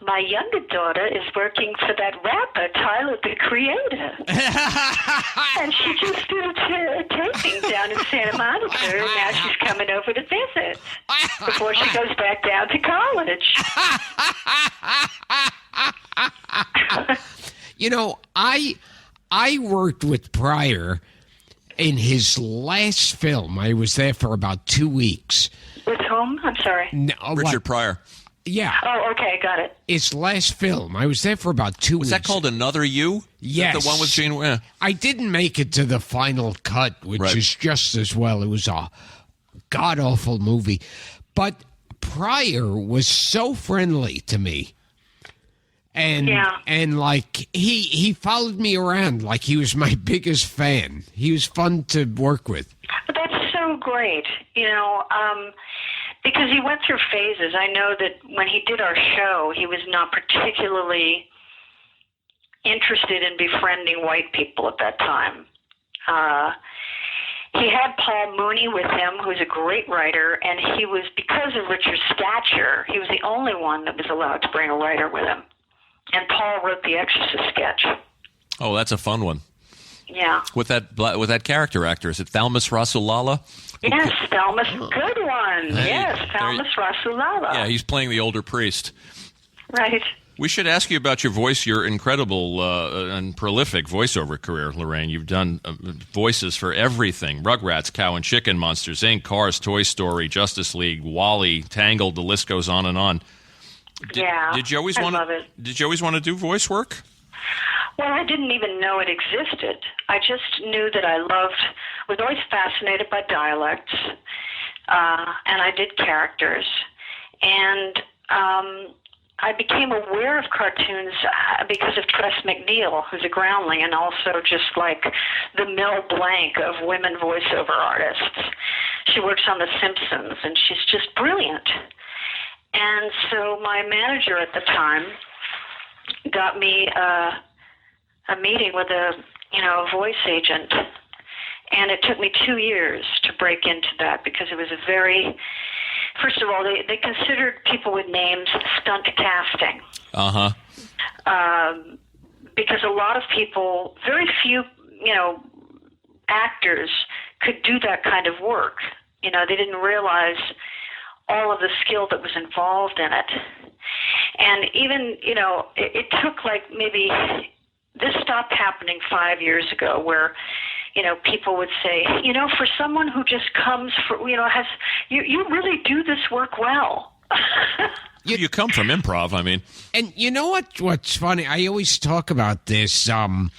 B: My younger daughter is working for that rapper, Tyler, the Creator. And she just did a taping down in Santa Monica, and now she's coming over to visit before she goes back down to college.
A: I worked with Pryor in his last film. I was there for about 2 weeks.
B: With whom? I'm sorry.
A: No,
C: Richard Pryor.
A: Yeah.
B: Oh, okay, got it.
A: His last film. I was there for about 2 weeks.
C: Was that called Another You?
A: Yes.
C: The one with Gene? Yeah.
A: I didn't make it to the final cut, which is just as well. It was a god-awful movie. But Pryor was so friendly to me. And like he followed me around like he was my biggest fan. He was fun to work with.
B: But that's so great, because he went through phases. I know that when he did our show, he was not particularly interested in befriending white people at that time. He had Paul Mooney with him, who's a great writer, and he was, because of Richard's stature, he was the only one that was allowed to bring a writer with him. And Paul wrote the Exorcist sketch.
C: Oh, that's a fun one.
B: Yeah.
C: With that character actor, is it Thalmus Rasulala?
B: Yes, Thalmus. Good one.
C: Hey,
B: yes, Thalmus Rasulala.
C: Yeah, he's playing the older priest.
B: Right.
C: We should ask you about your voice, your incredible and prolific voiceover career, Laraine. You've done voices for everything. Rugrats, Cow and Chicken, Monsters, Inc., Cars, Toy Story, Justice League, WALL-E, Tangled, the list goes on and on. Did you always want to do voice work?
B: Well, I didn't even know it existed. I just knew that was always fascinated by dialects, and I did characters. And I became aware of cartoons because of Tress MacNeille, who's a groundling, and also just like the Mel Blanc of women voiceover artists. She works on The Simpsons, and she's just brilliant. And so my manager at the time got me a meeting with a voice agent, and it took me 2 years to break into that because it was first of all, they considered people with names stunt casting. Because a lot of people, very few, actors could do that kind of work. They didn't realize all of the skill that was involved in it. And even, it took like maybe, this stopped happening 5 years ago where, people would say, for someone who just comes you really do this work well.
C: You come from improv, I mean.
A: And you know what's funny? I always talk about this, and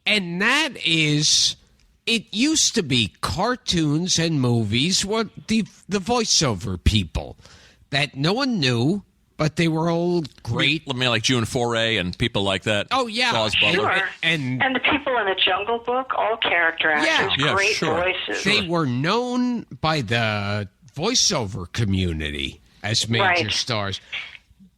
A: that is, it used to be cartoons and movies were the voiceover people that no one knew, but they were all great.
C: I mean, like June Foray and people like that.
A: Oh, yeah.
B: Sure. And the people in the Jungle Book, all character actors, great voices.
A: They were known by the voiceover community as major stars.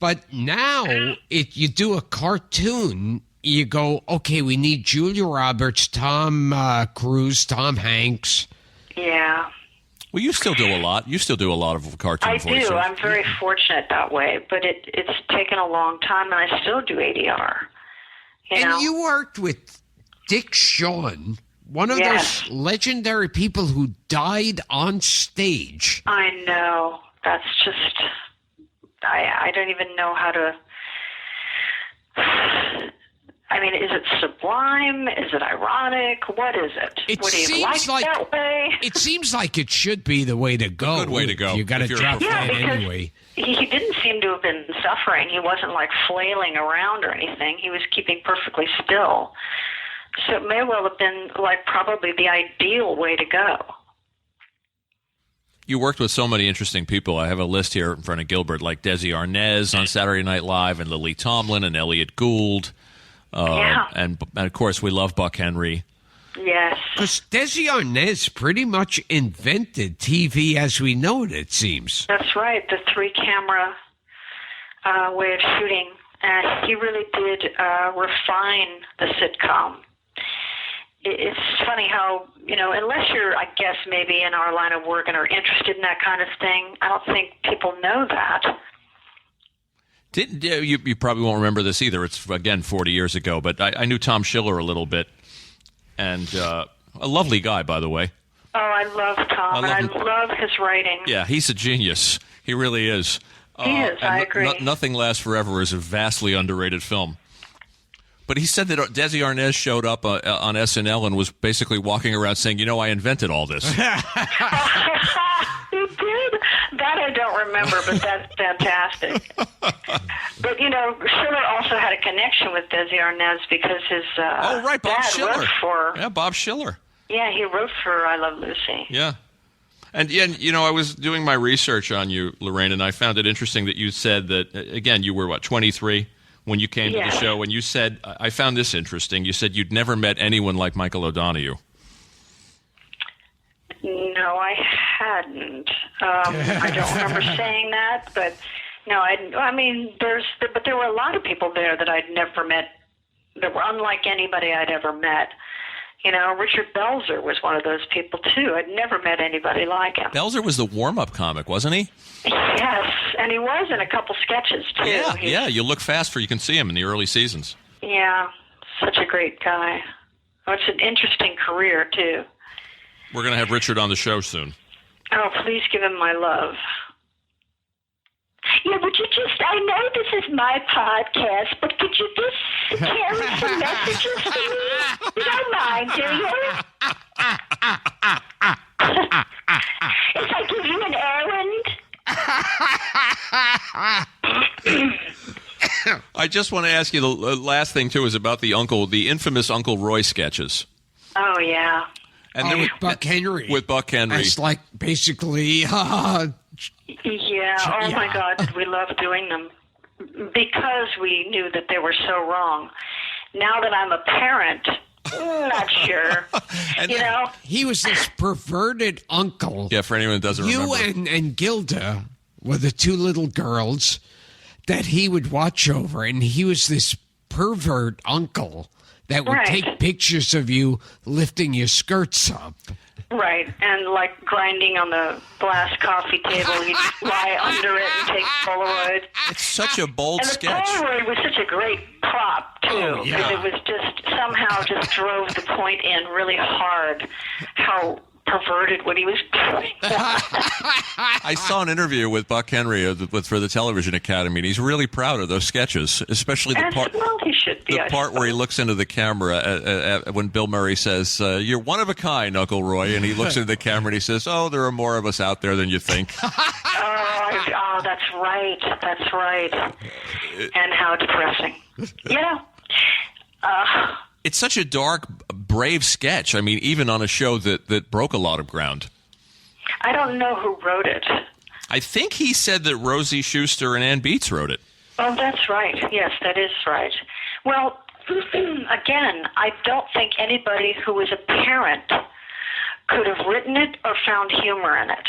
A: But now, if you do a cartoon, you go, okay, we need Julia Roberts, Tom Cruise, Tom Hanks.
B: Yeah.
C: Well, you still do a lot. You still do a lot of cartoon voiceovers.
B: I do. I'm very fortunate that way, but it's taken a long time, and I still do ADR.
A: You worked with Dick Shawn, one of those legendary people who died on stage.
B: I know. That's just... I don't even know how to... I mean, is it sublime? Is it ironic? What is it? Would he like that way?
A: It seems like it should be the way to go.
C: Good way to go.
A: You got to drop that anyway.
B: He didn't seem to have been suffering. He wasn't like flailing around or anything. He was keeping perfectly still. So it may well have been like probably the ideal way to go.
C: You worked with so many interesting people. I have a list here in front of Gilbert, like Desi Arnaz on Saturday Night Live, and Lily Tomlin and Elliot Gould. And of course, we love Buck Henry.
B: Yes.
A: Because Desi Arnaz pretty much invented TV as we know it seems.
B: That's right, the 3-camera way of shooting. And he really did refine the sitcom. It's funny how, unless you're, I guess, maybe in our line of work and are interested in that kind of thing, I don't think people know that.
C: You probably won't remember this either. It's, again, 40 years ago, but I knew Tom Schiller a little bit, and a lovely guy, by the way.
B: Oh, I love Tom, I love his writing.
C: Yeah, he's a genius. He really is.
B: He is, I agree.
C: Nothing Lasts Forever is a vastly underrated film. But he said that Desi Arnaz showed up on SNL and was basically walking around saying, I invented all this.
B: He did? That I don't remember, but that's fantastic. But, Schiller also had a connection with Desi Arnaz because his
C: Bob
B: dad
C: Schiller.
B: wrote for...
C: Yeah, Bob Schiller.
B: Yeah, he wrote for I Love Lucy.
C: Yeah. And I was doing my research on you, Laraine, and I found it interesting that you said that, again, you were, 23 when you came to the show, and you said, I found this interesting, you said you'd never met anyone like Michael O'Donoghue.
B: No, I hadn't. I don't remember saying that, but no, but there were a lot of people there that I'd never met, that were unlike anybody I'd ever met. Richard Belzer was one of those people, too. I'd never met anybody like him.
C: Belzer was the warm-up comic, wasn't he?
B: Yes, and he was in a couple sketches, too.
C: Yeah, you look fast for you can see him in the early seasons.
B: Yeah, such a great guy. Oh, it's an interesting career, too.
C: We're going to have Richard on the show soon.
B: Oh, please give him my love. Yeah, would you just, I know this is my podcast, but could you just carry some messages to me? You don't mind, do you? If I give you an errand?
C: I just want to ask you, the last thing, too, is about the infamous Uncle Roy sketches.
B: Oh, yeah.
C: And then
A: with Buck Henry.
C: With Buck Henry.
A: It's like basically...
B: Yeah, oh my God, did we love doing them. Because we knew that they were so wrong. Now that I'm a parent, not sure.
A: He was this perverted uncle.
C: Yeah, for anyone who doesn't remember.
A: You and Gilda were the two little girls that he would watch over, and he was this pervert uncle that would take pictures of you lifting your skirts up.
B: Right, and like grinding on the glass coffee table, he'd lie under it and take Polaroid.
C: It's such a bold sketch.
B: And the Polaroid was such a great prop, too, because it was just somehow just drove the point in really hard how perverted what he was doing.
C: I saw an interview with Buck Henry for the Television Academy, and he's really proud of those sketches, especially the part.
B: Well, he should be.
C: The part where he looks into the camera when Bill Murray says, "You're one of a kind, Uncle Roy," and he looks into the camera and he says, "Oh, there are more of us out there than you think."
B: Oh, that's right. That's right. And how depressing.
C: It's such a dark, brave sketch. I mean, even on a show that broke a lot of ground.
B: I don't know who wrote it.
C: I think he said that Rosie Schuster and Ann Beatts wrote it.
B: Oh, that's right. Yes, that is right. Well, again, I don't think anybody who was a parent could have written it or found humor in it.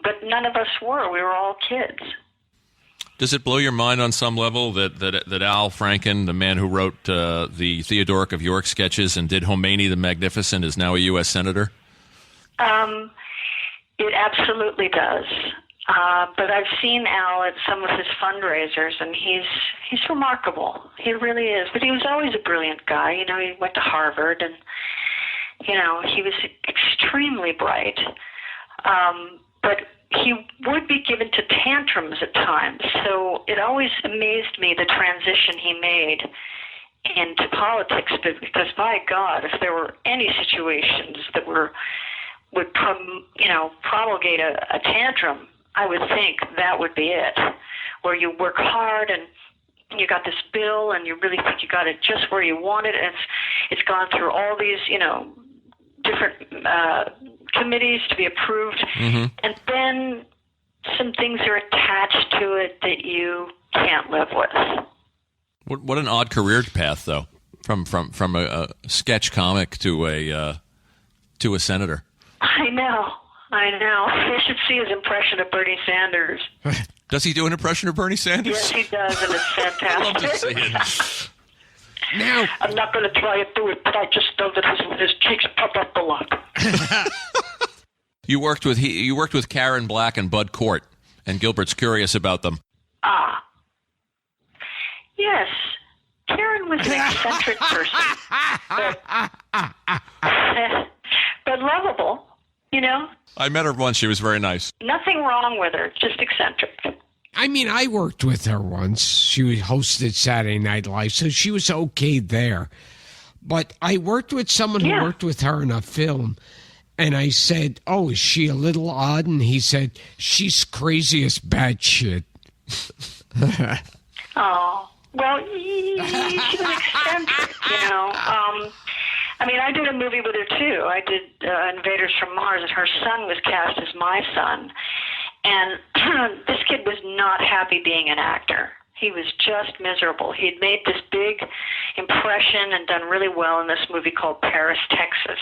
B: But none of us were. We were all kids.
C: Does it blow your mind on some level that Al Franken, the man who wrote the Theodoric of York sketches and did Khomeini the Magnificent, is now a U.S. Senator?
B: It absolutely does. But I've seen Al at some of his fundraisers, and he's remarkable. He really is. But he was always a brilliant guy. He went to Harvard, and, he was extremely bright. But he would be given to tantrums at times. So it always amazed me the transition he made into politics, because, by God, if there were any situations that would promulgate a tantrum, I would think that would be it, where you work hard and you got this bill and you really think you got it just where you want it, and it's gone through all these, different committees to be approved, and then some things are attached to it that you can't live with.
C: What an odd career path, though, from a sketch comic to a senator.
B: I know. You should see his impression of Bernie Sanders.
C: Does he do an impression of Bernie Sanders?
B: Yes, he does, and it's fantastic.
C: I love to see it.
A: Now,
B: I'm not going to try to do it, but I just know that his cheeks pop up a lot.
C: You worked with Karen Black and Bud Cort, and Gilbert's curious about them.
B: Yes. Karen was an eccentric person, but lovable,
C: I met her once. She was very nice.
B: Nothing wrong with her, just eccentric.
A: I mean, I worked with her once. She hosted Saturday Night Live, so she was okay there. But I worked with someone who worked with her in a film, and I said, "Oh, is she a little odd?" And he said, "She's crazy as bad shit."
B: Oh, well, she was eccentric, I did a movie with her, too. I did Invaders from Mars, and her son was cast as my son. And this kid was not happy being an actor. He was just miserable. He had made this big impression and done really well in this movie called Paris, Texas.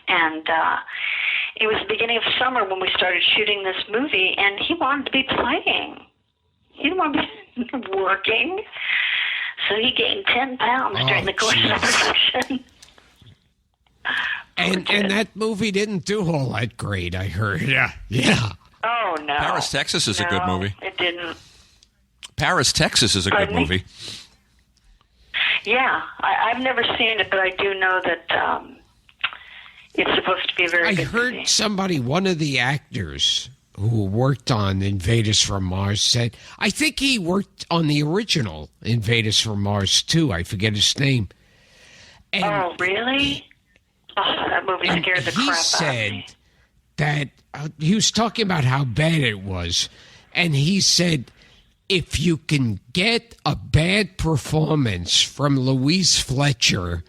B: And it was the beginning of summer when we started shooting this movie, and he wanted to be playing. He didn't want to be working. So he gained 10 pounds during the course of the production.
A: And that movie didn't do all that great, I heard. Yeah.
B: Oh, no.
C: Paris, Texas is a good movie.
B: It didn't.
C: Paris, Texas is a good movie.
B: Yeah, I've never seen it, but I do know that it's supposed to be a very
A: I
B: good
A: heard
B: movie.
A: somebody, one of the actors who worked on Invaders from Mars, said, I think he worked on the original Invaders from Mars too. I forget his name. And,
B: Oh, really? Oh, that movie
A: and
B: scared the
A: he
B: crap out of
A: said
B: me.
A: that he was talking about how bad it was, and he said, if you can get a bad performance from Louise Fletcher,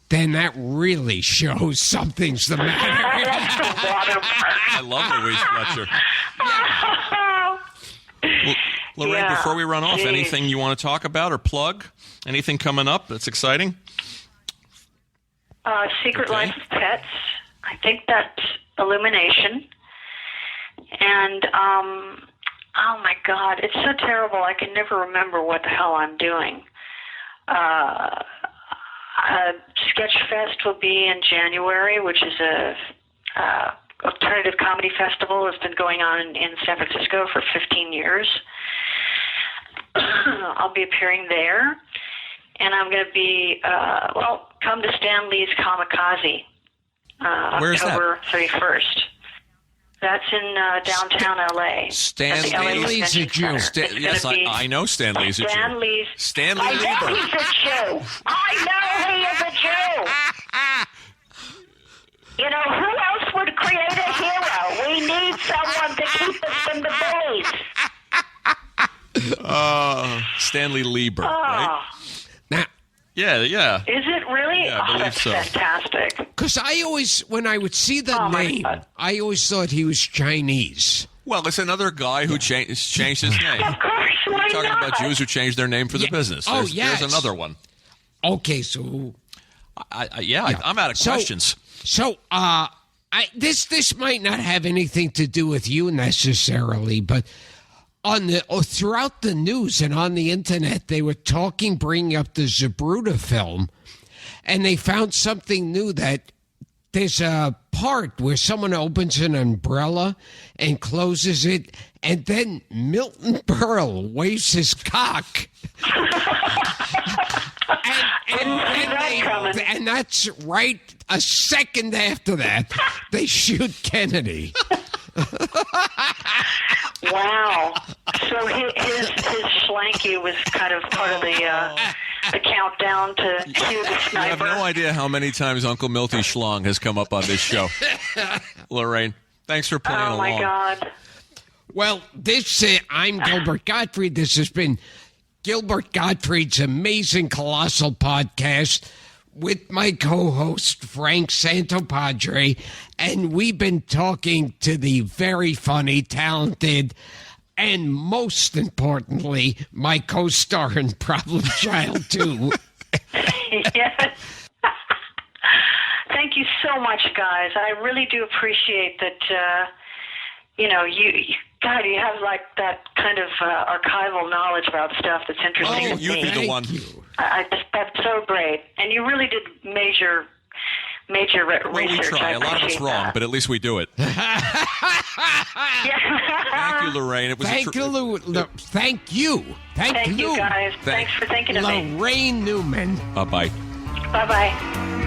A: then that really shows something's the matter.
B: That's the watermark.
C: I love Louise Fletcher. Well, Laraine,
B: Yeah,
C: before we run off,
B: geez.
C: anything you want to talk about or plug? Anything coming up that's exciting?
B: Secret
C: Okay.
B: Life of Pets. I think that's Illumination. And, oh my God, it's so terrible. I can never remember what the hell I'm doing. Sketchfest will be in January, which is a alternative comedy festival. It's been going on in San Francisco for 15 years. I'll be appearing there. And I'm going to be, come to Stan Lee's Kamikaze,
C: Where's that?
B: October 31st. That's in downtown L.A.
C: Stan
B: at the LA
A: Lee's a
B: Convention
A: Jew.
B: Center. It's
C: Yes,
B: gonna be
C: I know Stan Lee's a
B: Stan
C: Jew.
B: Lee's.
C: Stan Lee
B: I know
C: Lieber.
B: he's a Jew. I know he is a Jew. You know, who else would create a hero? We need someone to keep us from the bullies.
C: Stanley Lieber, right?
B: Oh,
A: Now,
C: Yeah.
B: is it really?
C: Yeah, I believe
B: that's
C: so.
B: fantastic.
A: because I always, when I would see the
B: Oh, my
A: name,
B: God.
A: I always thought he was Chinese.
C: Well, it's another guy who changed his name.
B: Of course, why
C: Talking
B: not?
C: about Jews who changed their name for the business.
A: Oh,
C: There's
A: yes.
C: another one.
A: Okay, so
C: I'm out of questions.
A: So, this might not have anything to do with you necessarily, but throughout the news and on the internet, they were bringing up the Zabruta film, and they found something new that there's a part where someone opens an umbrella and closes it, and then Milton Berle waves his cock. And that's right. A second after that, they shoot Kennedy.
B: Wow. So his schlanky was kind of part of the countdown to cue the
C: I have
B: sniper.
C: no idea how many times Uncle Milty Schlong has come up on this show. Laraine, thanks for playing
B: Oh
C: along.
B: my God.
A: Well, I'm Gilbert Gottfried. This has been Gilbert Gottfried's amazing Colossal podcast with my co-host Frank Santopadre, and we've been talking to the very funny, talented, and most importantly, my co-star in Problem Child 2.
B: Yes. Thank you so much, guys. I really do appreciate that. You have like that kind of archival knowledge about stuff that's interesting to
C: you'd
B: me.
C: be the one.
B: That's so great, and you really did major research.
C: Well, we try.
B: I
C: A lot of it's
B: appreciate
C: wrong,
B: that.
C: but at least we do it. Thank you, Laraine. It was
A: Thank you,
B: Thank you, guys.
C: Thanks
B: Thanks for thinking of me.
A: Laraine Newman.
C: Bye-bye.
B: Bye-bye.